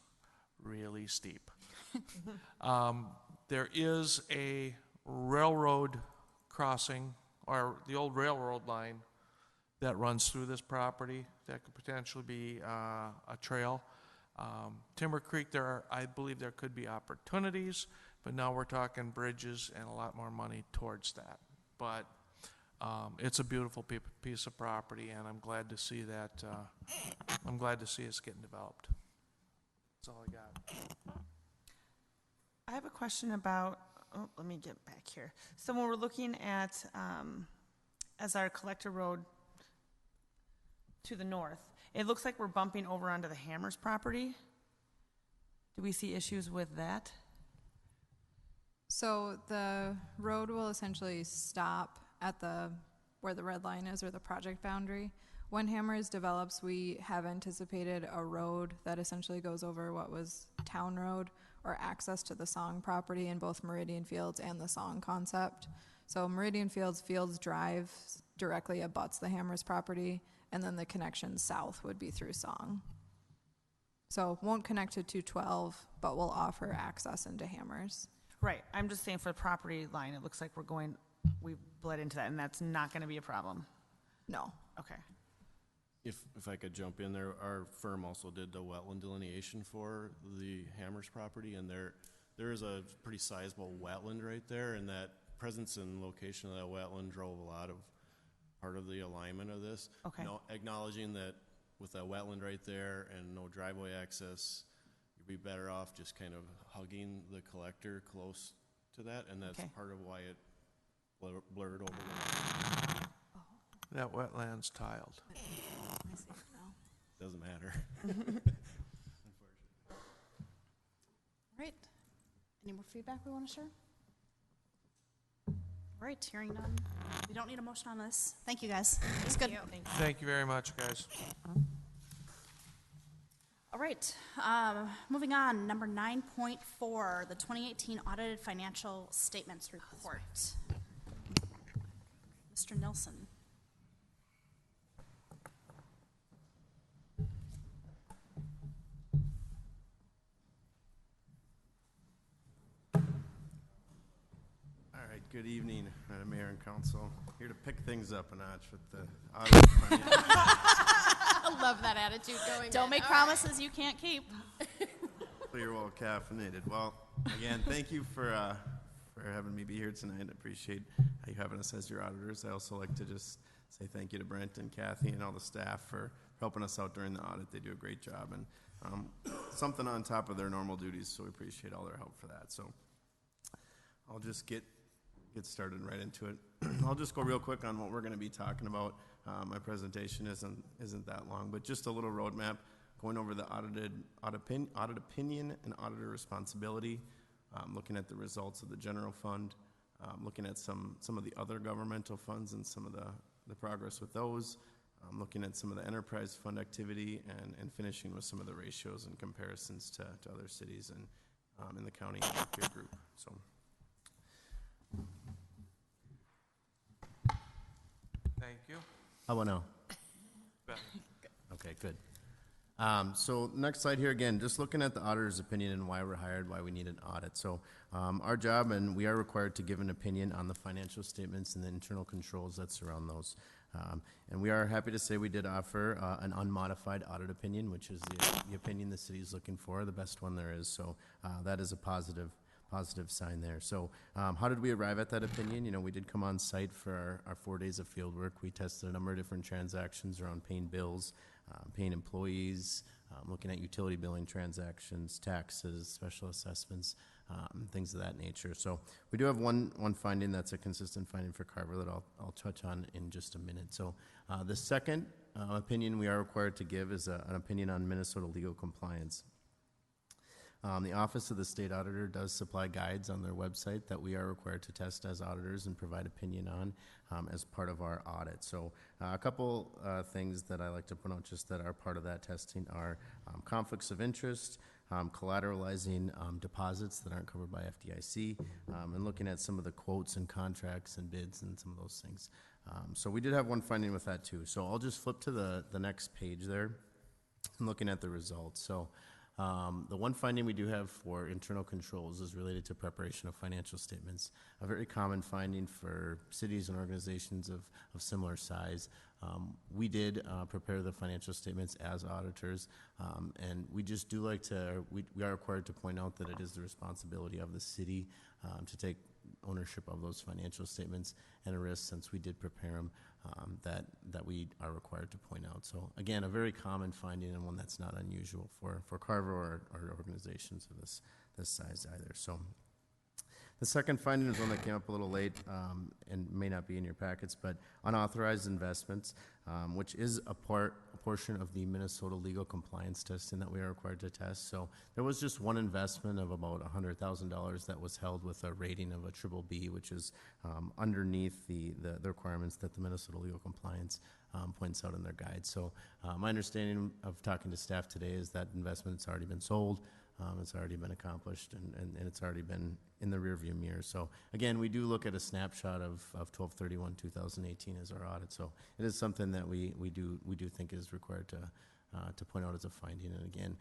[SPEAKER 2] really steep. There is a railroad crossing, or the old railroad line that runs through this property that could potentially be a trail. Timber Creek, I believe there could be opportunities, but now we're talking bridges and a lot more money towards that. But it's a beautiful piece of property, and I'm glad to see that. I'm glad to see it's getting developed. That's all I got.
[SPEAKER 4] I have a question about, let me get back here. So when we're looking at, as our collector road to the north, it looks like we're bumping over onto the Hammers property. Do we see issues with that?
[SPEAKER 3] So the road will essentially stop at where the red line is, or the project boundary. When Hammers develops, we have anticipated a road that essentially goes over what was Town Road, or access to the Song property in both Meridian Fields and the Song concept. So Meridian Fields Drive directly abuts the Hammers property, and then the connection south would be through Song. So won't connect to 212, but will offer access into Hammers.
[SPEAKER 4] Right, I'm just saying for the property line, it looks like we've bled into that, and that's not gonna be a problem.
[SPEAKER 3] No.
[SPEAKER 4] Okay.
[SPEAKER 12] If I could jump in there, our firm also did the wetland delineation for the Hammers property, and there is a pretty sizable wetland right there, and that presence and location of that wetland drove a lot of part of the alignment of this.
[SPEAKER 4] Okay.
[SPEAKER 12] Acknowledging that with that wetland right there and no driveway access, you'd be better off just kind of hugging the collector close to that, and that's
[SPEAKER 4] Okay.
[SPEAKER 12] part of why it blurred over there.
[SPEAKER 2] That wetland's tiled.
[SPEAKER 12] Doesn't matter.
[SPEAKER 1] All right. Any more feedback we want to share? All right, hearing none. We don't need a motion on this. Thank you, guys. It's good.
[SPEAKER 2] Thank you very much, guys.
[SPEAKER 1] All right, moving on, number 9.4, the 2018 audited financial statements report. Mr. Nilsson.
[SPEAKER 13] All right, good evening, Madam Mayor and Council. Here to pick things up a notch with the audit.
[SPEAKER 5] I love that attitude going
[SPEAKER 1] Don't
[SPEAKER 5] in.
[SPEAKER 1] make
[SPEAKER 5] All
[SPEAKER 1] promises you can't keep.
[SPEAKER 13] So you're well caffeinated. Well, again, thank you for having me be here tonight. I appreciate you having us as your auditors. I also like to just say thank you to Brent and Kathy and all the staff for helping us out during the audit. They do a great job, and something on top of their normal duties, so we appreciate all their help for that. So I'll just get started right into it. I'll just go real quick on what we're going to be talking about. My presentation isn't that long, but just a little roadmap going over the audit opinion and auditor responsibility, looking at the results of the general fund, looking at some of the other governmental funds and some of the progress with those, looking at some of the enterprise fund activity, and finishing with some of the ratios and comparisons to other cities and in the county and the peer group. So.
[SPEAKER 2] Thank you.
[SPEAKER 7] How about now?
[SPEAKER 2] Better.
[SPEAKER 7] Okay, good. So next slide here again, just looking at the auditor's opinion and why we're hired, why we need an audit. So our job, and we are required to give an opinion on the financial statements and the internal controls that surround those. And we are happy to say we did offer an unmodified audit opinion, which is the opinion the city is looking for, the best one there is. So that is a positive sign there. So how did we arrive at that opinion? You know, we did come on site for our 4 days of field work. We tested a number of different transactions around paying bills, paying employees, looking at utility billing transactions, taxes, special assessments, things of that nature. So we do have one finding that's a consistent finding for Carver that I'll touch on in just a minute. So the second opinion we are required to give is an opinion on Minnesota legal compliance. The Office of the State Auditor does supply guides on their website that we are required to test as auditors and provide opinion on as part of our audit. So a couple things that I like to point out just that are part of that testing are conflicts of interest, collateralizing deposits that aren't covered by FDIC, and looking at some of the quotes and contracts and bids and some of those things. So we did have one finding with that too. So I'll just flip to the next page there and looking at the results. So the one finding we do have for internal controls is related to preparation of financial statements, a very common finding for cities and organizations of similar size. We did prepare the financial statements as auditors, and we just do like to, we are required to point out that it is the responsibility of the city to take ownership of those financial statements and a risk, since we did prepare them, that we are required to point out. So again, a very common finding and one that's not unusual for Carver or organizations of this size either. So the second finding is one that came up a little late and may not be in your packets, but unauthorized investments, which is a portion of the Minnesota legal compliance testing that we are required to test. So there was just one investment of about $100,000 that was held with a rating of a BBB, which is underneath the requirements that the Minnesota legal compliance points out in their guide. So my understanding of talking to staff today is that investment's already been sold. It's already been accomplished, and it's already been in the rearview mirror. So again, we do look at a snapshot of 12/31/2018 as our audit. So it is something that we do think is required to point out as a finding. And again,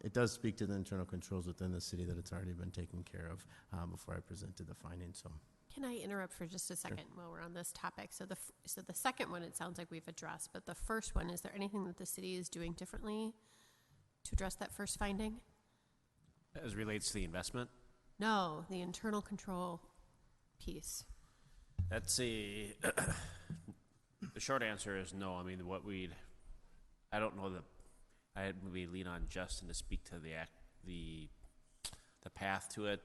[SPEAKER 7] it does speak to the internal controls within the city that it's already been taken care of before I presented the finding. So.
[SPEAKER 5] Can I interrupt for just a second while we're on this topic? So the second one, it sounds like we've addressed, but the first one, is there anything that the city is doing differently to address that first finding?
[SPEAKER 8] As relates to the investment?
[SPEAKER 5] No, the internal control. piece?
[SPEAKER 8] That's the short answer is no. I mean, I don't know that, I'd maybe lean on Justin to speak to the path to it.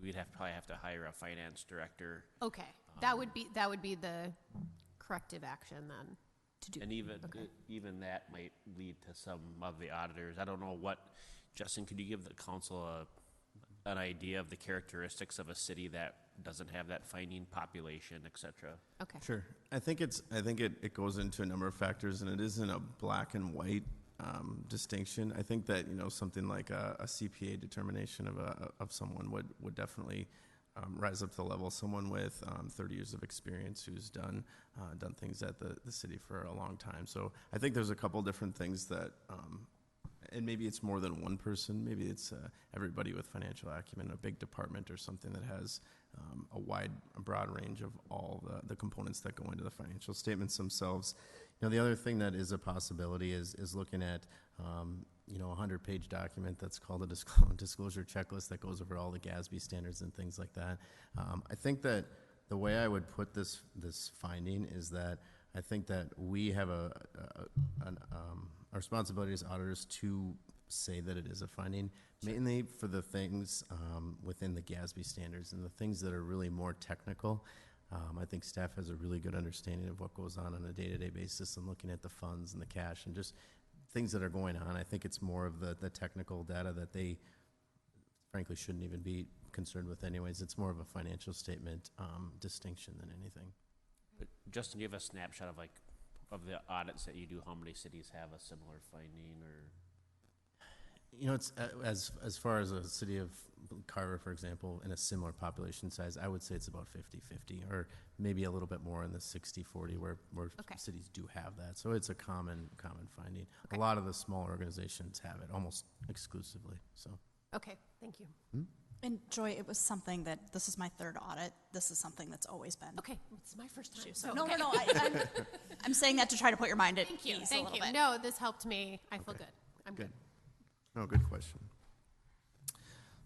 [SPEAKER 8] We'd probably have to hire a finance director.
[SPEAKER 5] Okay, that would be the corrective action then to do.
[SPEAKER 8] And even that might lead to some of the auditors. I don't know Justin, could you give the council an idea of the characteristics of a city that doesn't have that finding population, et cetera?
[SPEAKER 5] Okay.
[SPEAKER 13] Sure. I think it goes into a number of factors, and it isn't a black and white distinction. I think that something like a CPA determination of someone would definitely rise up to the level. Someone with 30 years of experience who's done things at the city for a long time. So I think there's a couple different things that. And maybe it's more than one person. Maybe it's everybody with financial acumen, a big department or something that has a broad range of all the components that go into the financial statements themselves. The other thing that is a possibility is looking at a 100-page document that's called a disclosure checklist that goes over all the GASB standards and things like that. I think that the way I would put this finding is that I think that we have a responsibility as auditors to say that it is a finding, mainly for the things within the GASB standards and the things that are really more technical. I think staff has a really good understanding of what goes on a day-to-day basis and looking at the funds and the cash and just things that are going on. I think it's more of the technical data that they frankly shouldn't even be concerned with anyways. It's more of a financial statement distinction than anything.
[SPEAKER 8] But Justin, do you have a snapshot of the audits that you do? How many cities have a similar finding, or?
[SPEAKER 7] It's as far as a city of Carver, for example, in a similar population size, I would say it's about 50-50, or maybe a little bit more in the 60-40, where
[SPEAKER 5] Okay.
[SPEAKER 7] cities do have that. So it's a common finding.
[SPEAKER 5] Okay.
[SPEAKER 7] A lot of the smaller organizations have it almost exclusively. So.
[SPEAKER 5] Okay, thank you.
[SPEAKER 1] And Joy, it was something that, this is my third audit. This is something that's always been.
[SPEAKER 5] Okay, it's my first time.
[SPEAKER 1] So,
[SPEAKER 5] So
[SPEAKER 1] no,
[SPEAKER 5] okay.
[SPEAKER 1] no, I'm saying that to try to put your mind at
[SPEAKER 5] Thank you.
[SPEAKER 1] ease a
[SPEAKER 5] Thank
[SPEAKER 1] little
[SPEAKER 5] you.
[SPEAKER 1] bit.
[SPEAKER 5] No, this helped me. I feel good. I'm good.
[SPEAKER 13] Oh, good question.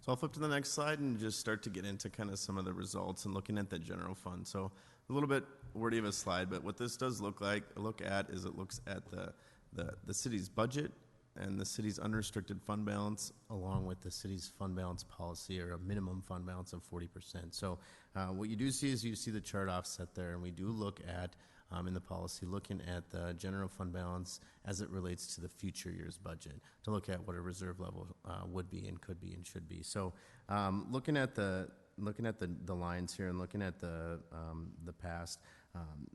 [SPEAKER 13] So I'll flip to the next slide and just start to get into kind of some of the results and looking at the general fund. So a little bit wordy of a slide, but what this does look at the city's budget and the city's unrestricted fund balance,
[SPEAKER 7] along with the city's fund balance policy, or a minimum fund balance of 40%. So what you do see is you see the chart offset there, and we do look at, in the policy, looking at the general fund balance as it relates to the future year's budget, to look at what a reserve level would be and could be and should be. So looking at the lines here and looking at the past,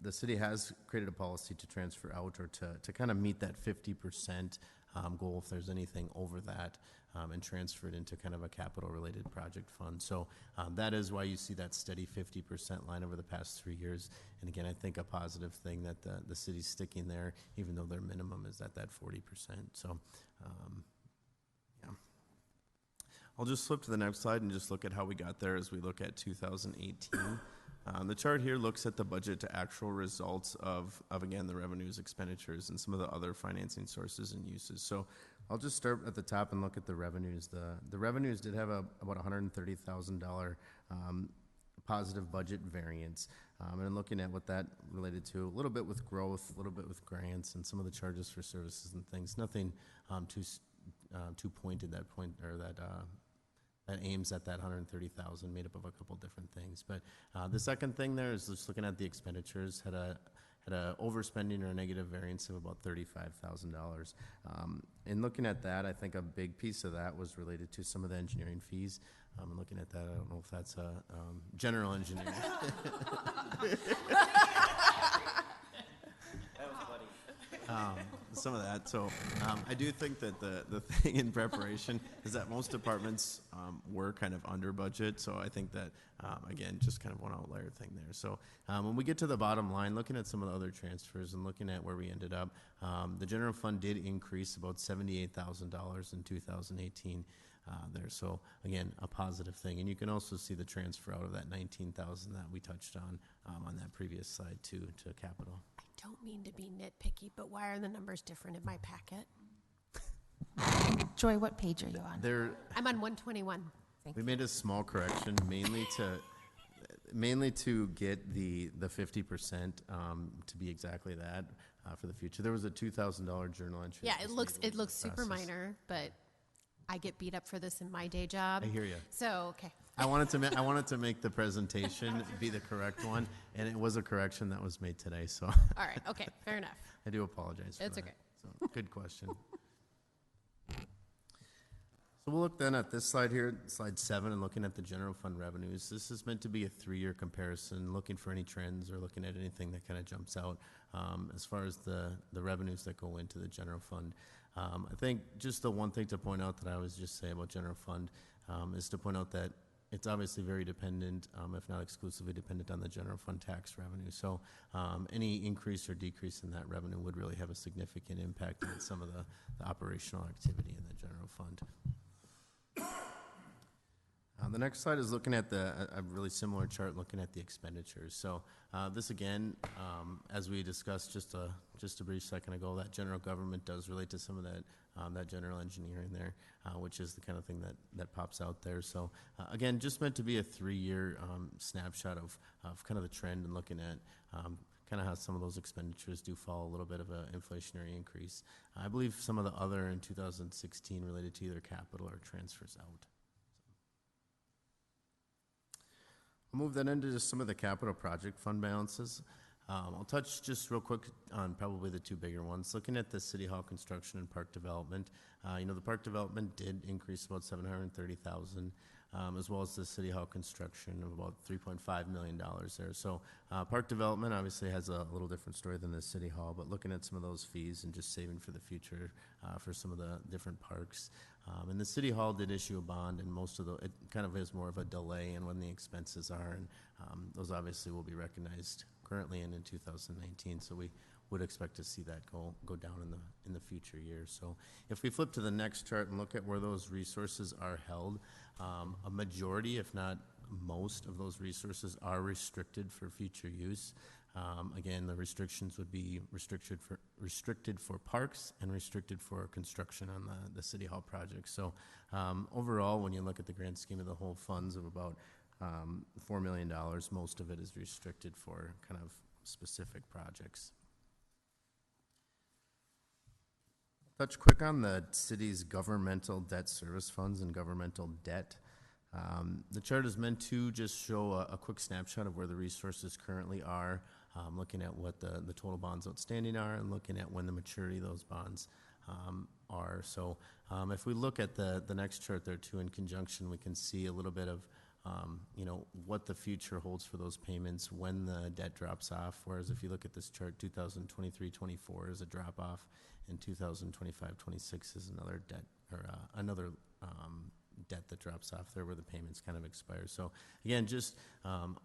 [SPEAKER 7] the city has created a policy to transfer out, or to kind of meet that 50% goal if there's anything over that, and transfer it into kind of a capital-related project fund. So that is why you see that steady 50% line over the past 3 years. And again, I think a positive thing that the city's sticking there, even though their minimum is at that 40%. So, yeah. I'll just flip to the next slide and just look at how we got there as we look at 2018. The chart here looks at the budget to actual results of again, the revenues, expenditures, and some of the other financing sources and uses. So I'll just start at the top and look at the revenues. The revenues did have about $130,000 positive budget variance. And looking at what that related to, a little bit with growth, a little bit with grants, and some of the charges for services and things. Nothing too pointed that aims at that 130,000, made up of a couple different things. But the second thing there is just looking at the expenditures, had a overspending or a negative variance of about $35,000. In looking at that, I think a big piece of that was related to some of the engineering fees. And looking at that, I don't know if that's a general engineering. Some of that. So I do think that the thing in preparation is that most departments were kind of under budget. So I think that, again, just kind of one outlier thing there. So when we get to the bottom line, looking at some of the other transfers and looking at where we ended up, the general fund did increase about $78,000 in 2018 there. So again, a positive thing. And you can also see the transfer out of that $19,000 that we touched on that previous slide to capital.
[SPEAKER 5] I don't mean to be nitpicky, but why are the numbers different in my packet?
[SPEAKER 6] Joy, what page are you on?
[SPEAKER 5] I'm on 121.
[SPEAKER 7] We made a small correction, mainly to
[SPEAKER 13] mainly to get the 50%, to be exactly that, for the future. There was a $2,000 journal entry.
[SPEAKER 5] Yeah,
[SPEAKER 13] that
[SPEAKER 5] it
[SPEAKER 13] was made with
[SPEAKER 5] looks
[SPEAKER 13] the
[SPEAKER 5] super
[SPEAKER 13] process.
[SPEAKER 5] minor, but I get beat up for this in my day job.
[SPEAKER 13] I hear you.
[SPEAKER 5] So, okay.
[SPEAKER 13] I wanted to make the presentation be the correct one, and it was a correction that was made today, so
[SPEAKER 5] All right, okay, fair enough.
[SPEAKER 13] I do apologize for
[SPEAKER 5] It's
[SPEAKER 13] that.
[SPEAKER 5] okay.
[SPEAKER 13] So, good question. So we'll look then at this slide here, slide 7, and looking at the general fund revenues. This is meant to be a 3-year comparison, looking for any trends or looking at anything that kind of jumps out as far as the revenues that go into the general fund. I think just the one thing to point out that I always just say about general fund is to point out that it's obviously very dependent, if not exclusively dependent on the general fund tax revenue. So any increase or decrease in that revenue would really have a significant impact on some of the operational activity in the general fund. The next slide is looking at a really similar chart looking at the expenditures. So this again, as we discussed just a brief second ago, that general government does relate to some of that general engineering there, which is the kind of thing that pops out there. So again, just meant to be a 3-year snapshot of kind of the trend and looking at kind of how some of those expenditures do follow a little bit of an inflationary increase. I believe some of the other in 2016 related to either capital or transfers out. I'll move that into just some of the capital project fund balances. I'll touch just real quick on probably the 2 bigger ones. Looking at the City Hall construction and park development, the park development did increase about $730,000, as well as the City Hall construction of about $3.5 million there. So park development obviously has a little different story than the City Hall, but looking at some of those fees and just saving for the future for some of the different parks. And the City Hall did issue a bond, and it kind of is more of a delay in when the expenses are, and those obviously will be recognized currently and in 2019. So we would expect to see that go down in the future years. So if we flip to the next chart and look at where those resources are held, a majority, if not most, of those resources are restricted for future use. Again, the restrictions would be restricted for parks and restricted for construction on the City Hall project. So overall, when you look at the grand scheme of the whole funds of about $4 million, most of it is restricted for kind of specific projects. Touch quick on the city's governmental debt service funds and governmental debt. The chart is meant to just show a quick snapshot of where the resources currently are, looking at what the total bonds outstanding are and looking at when the maturity of those bonds are. So if we look at the next chart there too in conjunction, we can see a little bit of what the future holds for those payments when the debt drops off. Whereas if you look at this chart, 2023-24 is a drop off, and 2025-26 is another debt or another debt that drops off there where the payments kind of expire. So again, just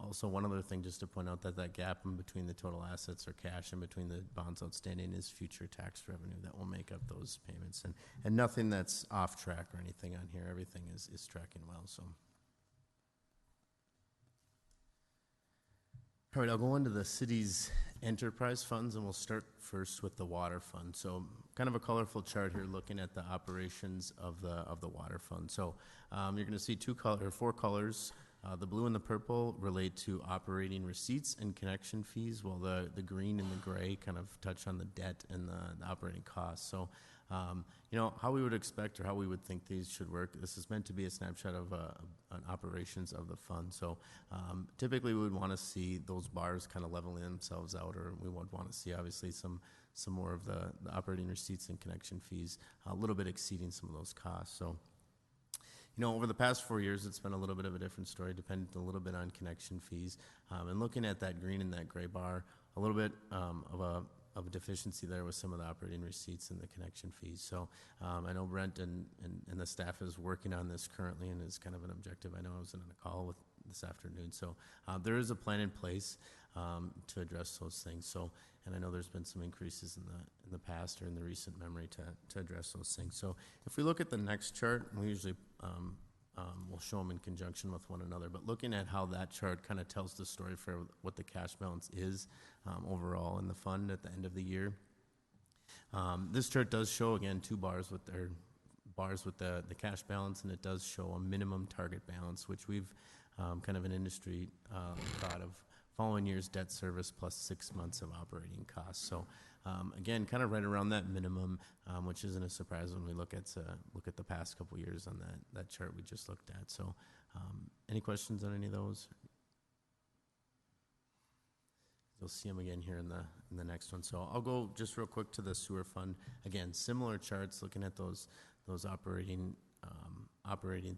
[SPEAKER 13] also one other thing just to point out that gap in between the total assets or cash in between the bonds outstanding is future tax revenue that will make up those payments, and nothing that's off track or anything on here. Everything is tracking well. So. All right, I'll go into the city's enterprise funds, and we'll start first with the water fund. So kind of a colorful chart here looking at the operations of the water fund. So you're going to see 4 colors. The blue and the purple relate to operating receipts and connection fees, while the green and the gray kind of touch on the debt and the operating costs. So how we would expect or how we would think these should work. This is meant to be a snapshot of an operations of the fund. So typically we would want to see those bars kind of leveling themselves out, or we would want to see obviously some more of the operating receipts and connection fees a little bit exceeding some of those costs. So over the past 4 years, it's been a little bit of a different story, dependent a little bit on connection fees. And looking at that green and that gray bar, a little bit of a deficiency there with some of the operating receipts and the connection fees. So I know Brent and the staff is working on this currently and is kind of an objective. I know I was on a call with this afternoon. So there is a plan in place to address those things. So, and I know there's been some increases in the past or in the recent memory to address those things. So if we look at the next chart, we usually we'll show them in conjunction with one another, but looking at how that chart kind of tells the story for what the cash balance is overall in the fund at the end of the year. This chart does show, again, 2 bars with the cash balance, and it does show a minimum target balance, which we've kind of an industry thought of following year's debt service plus 6 months of operating costs. So again, kind of right around that minimum, which isn't a surprise when we look at the past couple years on that chart we just looked at. So any questions on any of those? You'll see them again here in the next one. So I'll go just real quick to the sewer fund. Again, similar charts looking at those operating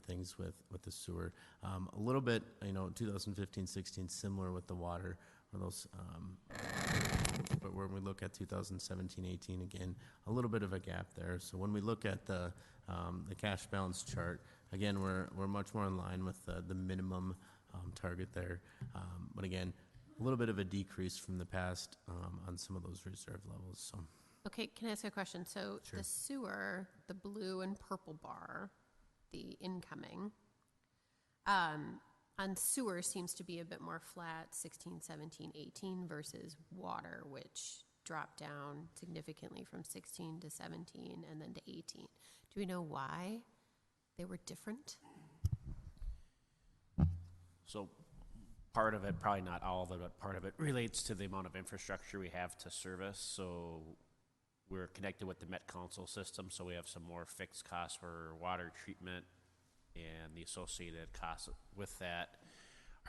[SPEAKER 13] things with the sewer. A little bit, 2015, 16, similar with the water. But when we look at 2017, 18, again, a little bit of a gap there. So when we look at the cash balance chart, again, we're much more in line with the minimum target there. But again, a little bit of a decrease from the past on some of those reserve levels. So.
[SPEAKER 5] Okay, can I ask a question? So
[SPEAKER 13] Sure.
[SPEAKER 5] the sewer, the blue and purple bar, the incoming, on sewer seems to be a bit more flat, 16, 17, 18 versus water, which dropped down significantly from 16 to 17 and then to 18. Do we know why they were different?
[SPEAKER 8] So part of it, probably not all of it, but part of it relates to the amount of infrastructure we have to service. So we're connected with the Met Council system, so we have some more fixed costs for water treatment, and the associated costs with that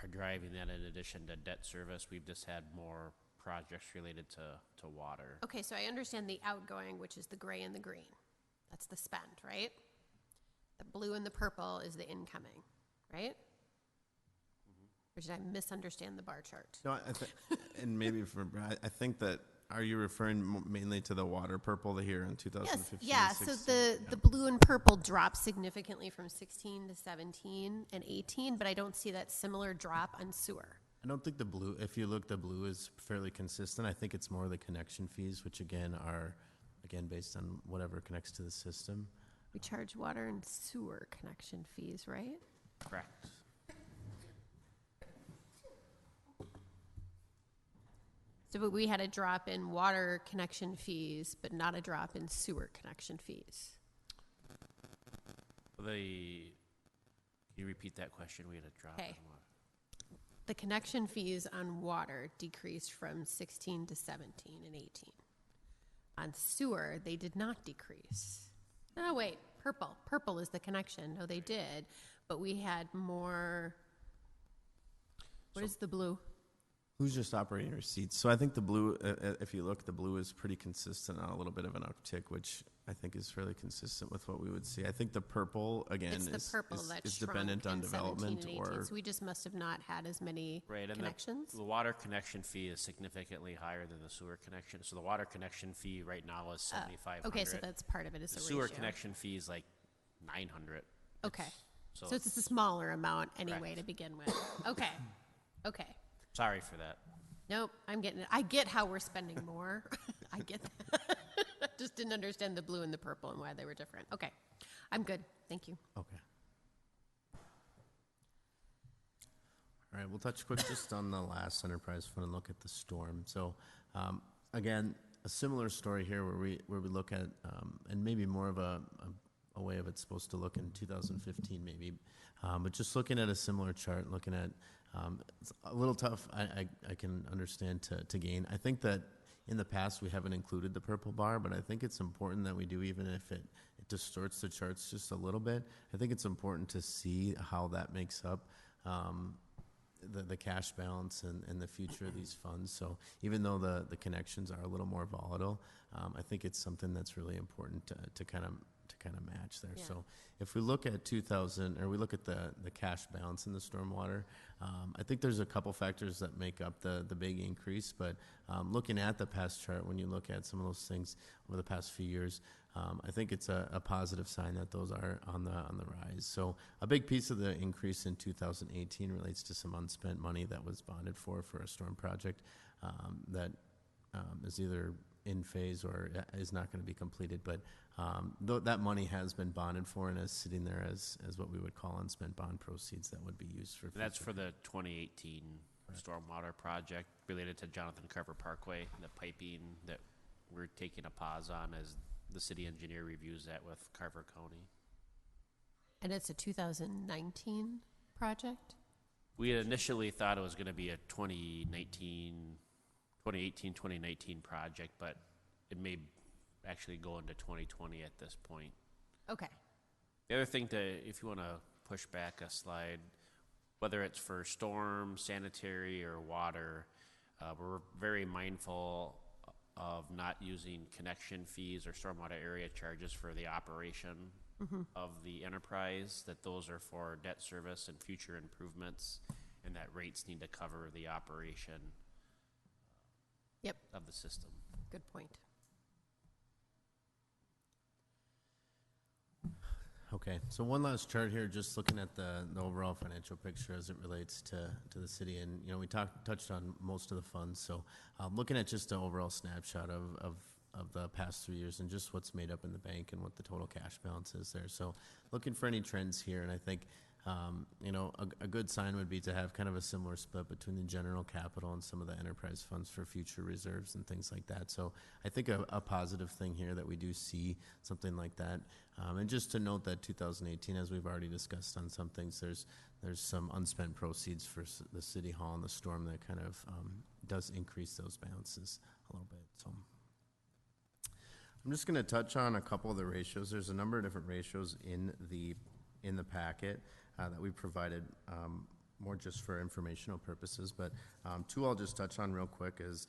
[SPEAKER 8] are driving that in addition to debt service. We've just had more projects related to water.
[SPEAKER 5] Okay, so I understand the outgoing, which is the gray and the green. That's the spend, right? The blue and the purple is the incoming, right? Or did I misunderstand the bar chart?
[SPEAKER 13] No, and maybe I think that, are you referring mainly to the water purple here in 2015?
[SPEAKER 5] Yes, yeah,
[SPEAKER 13] 16?
[SPEAKER 5] so the blue and purple dropped significantly from 16 to 17 and 18, but I don't see that similar drop on sewer.
[SPEAKER 13] I don't think the blue, if you look, the blue is fairly consistent. I think it's more the connection fees, which again are, based on whatever connects to the system.
[SPEAKER 5] We charge water and sewer connection fees, right?
[SPEAKER 8] Correct.
[SPEAKER 5] So but we had a drop in water connection fees, but not a drop in sewer connection fees.
[SPEAKER 8] Can you repeat that question? We had a drop
[SPEAKER 5] Okay.
[SPEAKER 8] in water.
[SPEAKER 5] The connection fees on water decreased from 16 to 17 and 18. On sewer, they did not decrease. No, wait, purple. Purple is the connection. No, they did. But we had more. What is the blue?
[SPEAKER 13] Who's just operating receipts? So I think the blue, if you look, the blue is pretty consistent on a little bit of an uptick, which I think is fairly consistent with what we would see. I think the purple, again,
[SPEAKER 5] It's the purple
[SPEAKER 13] is
[SPEAKER 5] that's
[SPEAKER 13] dependent on
[SPEAKER 5] in 17
[SPEAKER 13] development
[SPEAKER 5] and 18,
[SPEAKER 13] or.
[SPEAKER 5] so we just must have not had as many
[SPEAKER 8] Right, and
[SPEAKER 5] connections.
[SPEAKER 8] the water connection fee is significantly higher than the sewer connection. So the water connection fee right now is 7,500.
[SPEAKER 5] Okay, so that's part of it is
[SPEAKER 8] The
[SPEAKER 5] the
[SPEAKER 8] sewer
[SPEAKER 5] ratio.
[SPEAKER 8] connection fee is like 900.
[SPEAKER 5] Okay,
[SPEAKER 8] So
[SPEAKER 5] so it's a smaller amount anyway
[SPEAKER 8] Correct.
[SPEAKER 5] to begin with. Okay, okay.
[SPEAKER 8] sorry for that.
[SPEAKER 5] Nope, I'm getting it. I get how we're spending more. I get that. I just didn't understand the blue and the purple and why they were different. Okay, I'm good. Thank you.
[SPEAKER 13] Okay. All right, we'll touch quick just on the last enterprise fund and look at the storm. So, again, a similar story here where we look at, and maybe more of a way of it's supposed to look in 2015 maybe, but just looking at a similar chart, looking at, it's a little tough, I can understand to gain. I think that in the past we haven't included the purple bar, but I think it's important that we do, even if it distorts the charts just a little bit. I think it's important to see how that makes up the cash balance and the future of these funds. So even though the connections are a little more volatile, I think it's something that's really important to kind of match there.
[SPEAKER 5] Yeah.
[SPEAKER 13] So if we look at we look at the cash balance in the stormwater, I think there's a couple factors that make up the big increase. But looking at the past chart, when you look at some of those things over the past few years, I think it's a positive sign that those are on the rise. So a big piece of the increase in 2018 relates to some unspent money that was bonded for a storm project that is either in phase or is not going to be completed. But that money has been bonded for and is sitting there as what we would call unspent bond proceeds that would be used for.
[SPEAKER 8] That's for the 2018 stormwater project related to Jonathan Carver Parkway, the piping that we're taking a pause on as the city engineer reviews that with Carver County.
[SPEAKER 5] And it's a 2019 project?
[SPEAKER 8] We had initially thought it was going to be a 2018, 2019 project, but it may actually go into 2020 at this point.
[SPEAKER 5] Okay.
[SPEAKER 8] The other thing if you want to push back a slide, whether it's for storm, sanitary, or water, we're very mindful of not using connection fees or stormwater area charges for the operation of the enterprise, that those are for debt service and future improvements, and that rates need to cover the operation
[SPEAKER 5] Yep.
[SPEAKER 8] of the system.
[SPEAKER 5] Good point.
[SPEAKER 13] Okay, so one last chart here, just looking at the overall financial picture as it relates to the city. And, you know, we touched on most of the funds. So looking at just an overall snapshot of the past 3 years and just what's made up in the bank and what the total cash balance is there. So looking for any trends here. And I think, you know, a good sign would be to have kind of a similar split between the general capital and some of the enterprise funds for future reserves and things like that. So I think a positive thing here that we do see something like that. And just to note that 2018, as we've already discussed on some things, there's some unspent proceeds for the city hall and the storm that kind of does increase those balances a little bit. So I'm just going to touch on a couple of the ratios. There's a number of different ratios in the packet that we provided, more just for informational purposes. But two I'll just touch on real quick is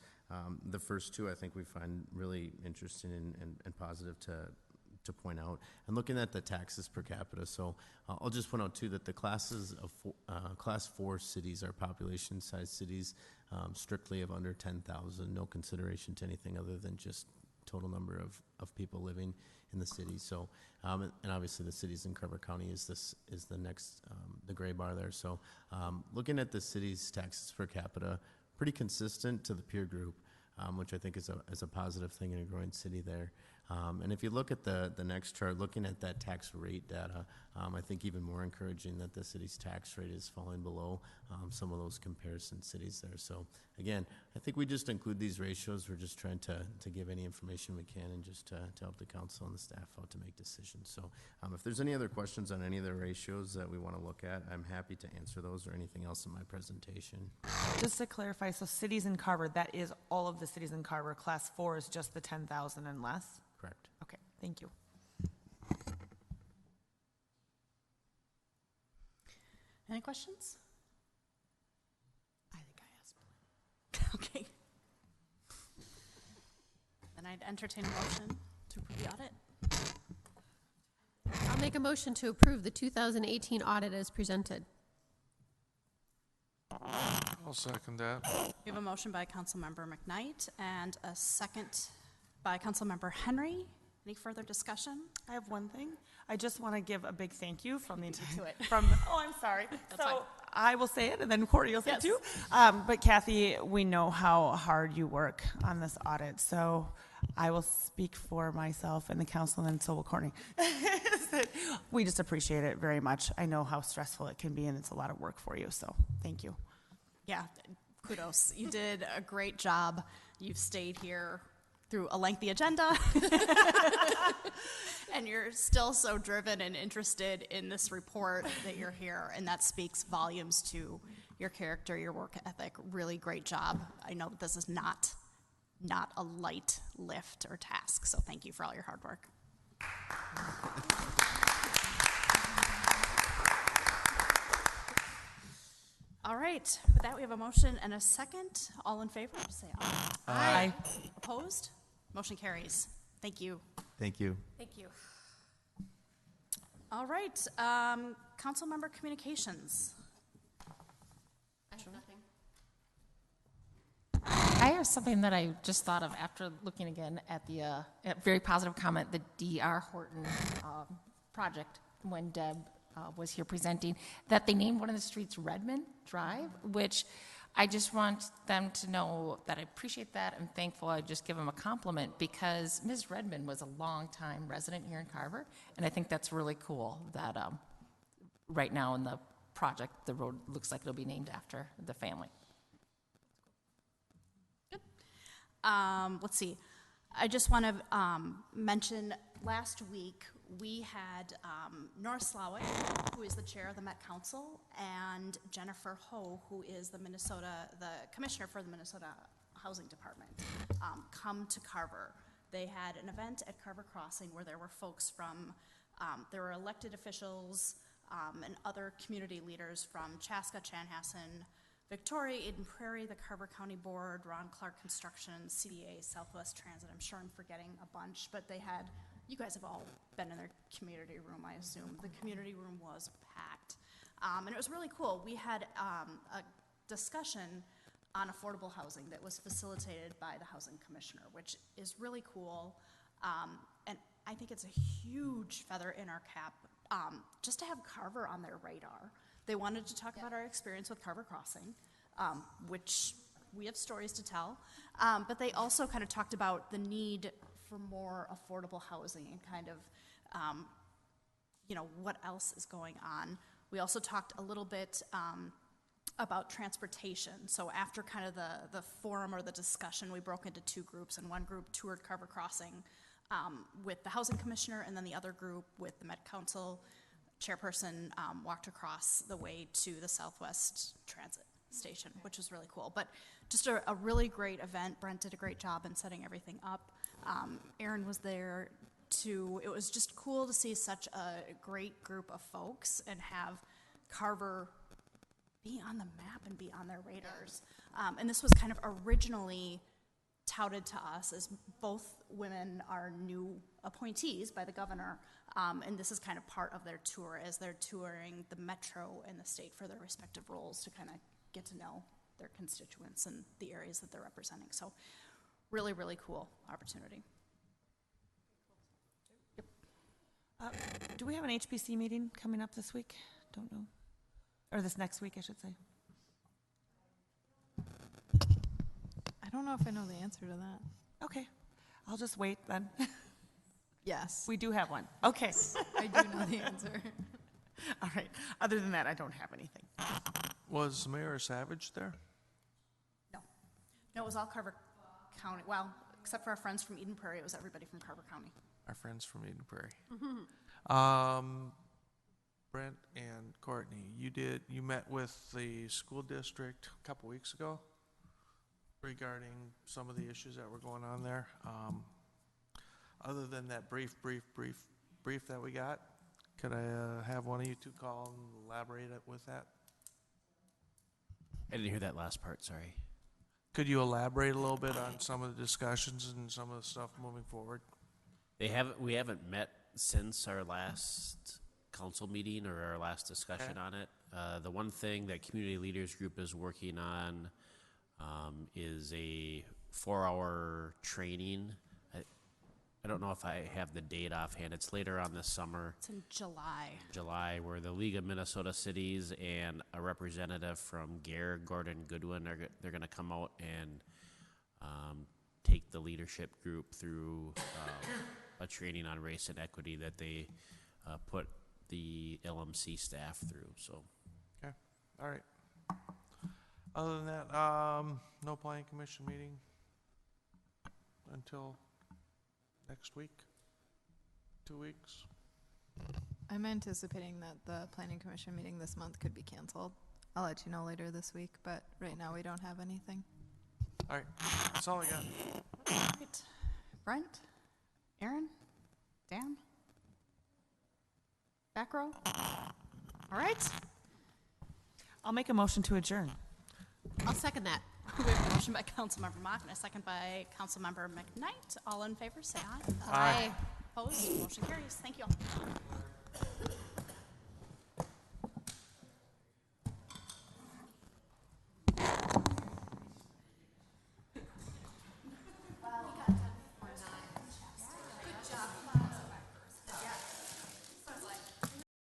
[SPEAKER 13] the first two I think we find really interesting and positive to point out. And looking at the taxes per capita, so I'll just point out too that the classes of class 4 cities are population-sized cities, strictly of under 10,000, no consideration to anything other than just total number of people living in the city. So, and obviously the cities in Carver County is the next, the gray bar there. So, looking at the city's taxes per capita, pretty consistent to the peer group, which I think is a positive thing in a growing city there. And if you look at the next chart, looking at that tax rate data, I think even more encouraging that the city's tax rate is falling below some of those comparison cities there. So again, I think we just include these ratios. We're just trying to give any information we can and just to help the council and the staff out to make decisions. So if there's any other questions on any of the ratios that we want to look at, I'm happy to answer those or anything else in my presentation.
[SPEAKER 4] Just to clarify, so cities in Carver, that is all of the cities in Carver. Class 4 is just the 10,000 and less?
[SPEAKER 13] Correct.
[SPEAKER 4] Okay, thank you.
[SPEAKER 1] Any questions?
[SPEAKER 5] I think I asked.
[SPEAKER 1] Okay. Then I'd entertain a motion to approve the audit.
[SPEAKER 5] I'll make a motion to approve the 2018 audit as presented.
[SPEAKER 2] I'll second that.
[SPEAKER 1] We have a motion by Councilmember McKnight and a second by Councilmember Henry. Any further discussion?
[SPEAKER 4] I have one thing. I just want to give a big thank you from the
[SPEAKER 1] to it.
[SPEAKER 4] I'm sorry.
[SPEAKER 1] That's
[SPEAKER 4] so
[SPEAKER 1] fine.
[SPEAKER 4] I will say it, and then Corey will say
[SPEAKER 1] Yes.
[SPEAKER 4] it too. But Kathy, we know how hard you work on this audit, so I will speak for myself and the council, and so will Courtney. We just appreciate it very much. I know how stressful it can be, and it's a lot of work for you, so thank you.
[SPEAKER 1] Yeah, kudos. You did a great job. You've stayed here through a lengthy agenda. And you're still so driven and interested in this report that you're here, and that speaks volumes to your character, your work ethic. Really great job. I know that this is not a light lift or task, so thank you for all your hard work. All right, with that, we have a motion and a second. All in favor, say aye.
[SPEAKER 4] Aye.
[SPEAKER 1] Opposed? Motion carries. Thank you.
[SPEAKER 13] Thank you.
[SPEAKER 1] Thank you. All right, council member communications.
[SPEAKER 5] I have nothing.
[SPEAKER 6] I have something that I just thought of after looking again at the very positive comment, the D.R. Horton project, when Deb was here presenting, that they named one of the streets Redmond Drive, which I just want them to know that I appreciate that. I'm thankful. I just give them a compliment because Ms. Redmond was a long-time resident here in Carver, and I think that's really cool that right now in the project, the road looks like it'll be named after the family.
[SPEAKER 1] Let's see. I just want to mention last week we had Nora Slawick, who is the chair of the Met Council, and Jennifer Ho, who is the commissioner for the Minnesota Housing Department, come to Carver. They had an event at Carver Crossing where there were folks from, there were elected officials and other community leaders from Chaska, Chanhassen, Victoria, Eden Prairie, the Carver County Board, Ron Clark Construction, CDA, Southwest Transit. I'm sure I'm forgetting a bunch, but they had, you guys have all been in their community room, I assume. The community room was packed. And it was really cool. We had a discussion on affordable housing that was facilitated by the housing commissioner, which is really cool. And I think it's a huge feather in our cap just to have Carver on their radar. They wanted to talk about our experience with Carver Crossing, which we have stories to tell. But they also kind of talked about the need for more affordable housing and kind of, what else is going on. We also talked a little bit about transportation. So after kind of the forum or the discussion, we broke into two groups, and one group toured Carver Crossing with the housing commissioner, and then the other group with the Met Council chairperson walked across the way to the Southwest Transit station, which was really cool. But just a really great event. Brent did a great job in setting everything up. Aaron was there too. It was just cool to see such a great group of folks and have Carver be on the map and be on their radars. And this was kind of originally touted to us as both women are new appointees by the governor, and this is kind of part of their tour as they're touring the metro and the state for their respective roles to kind of get to know their constituents and the areas that they're representing. So really, really cool opportunity. Yep.
[SPEAKER 4] Do we have an HPC meeting coming up this week? Don't know. Or this next week, I should say.
[SPEAKER 3] I don't know if I know the answer to that.
[SPEAKER 4] Okay. I'll just wait then.
[SPEAKER 3] Yes.
[SPEAKER 4] We do have one. Okay.
[SPEAKER 3] I do know the answer.
[SPEAKER 4] All right. Other than that, I don't have anything.
[SPEAKER 2] Was Mayor Savage there?
[SPEAKER 1] No, it was all Carver County. Well, except for our friends from Eden Prairie, it was everybody from Carver County.
[SPEAKER 2] Our friends from Eden Prairie.
[SPEAKER 1] Mm-hmm.
[SPEAKER 2] Brent and Courtney, you met with the school district a couple weeks ago regarding some of the issues that were going on there. Other than that brief that we got, could I have one of you two call and elaborate with that?
[SPEAKER 8] I didn't hear that last part, sorry.
[SPEAKER 2] Could you elaborate a little bit on some of the discussions and some of the stuff moving forward?
[SPEAKER 8] We haven't met since our last council meeting or our last discussion on it. The one thing that Community Leaders Group is working on is a 4-hour training. I don't know if I have the date offhand. It's later on this summer.
[SPEAKER 1] It's in July.
[SPEAKER 8] Where the League of Minnesota Cities and a representative from Gordon Goodwin, they're going to come out and take the leadership group through a training on race and equity that they put the LMC staff through. So,
[SPEAKER 2] okay, all right. Other than that, no planning commission meeting until next week, 2 weeks.
[SPEAKER 3] I'm anticipating that the planning commission meeting this month could be canceled. I'll let you know later this week, but right now we don't have anything.
[SPEAKER 2] All right, that's all I got.
[SPEAKER 1] All right. Brent, Aaron, Dan, back row. All right.
[SPEAKER 4] I'll make a motion to adjourn.
[SPEAKER 5] I'll second that.
[SPEAKER 1] We have a motion by Councilmember Mock and a second by Councilmember McKnight. All in favor, say aye.
[SPEAKER 2] Aye.
[SPEAKER 1] Opposed? Motion carries. Thank you all.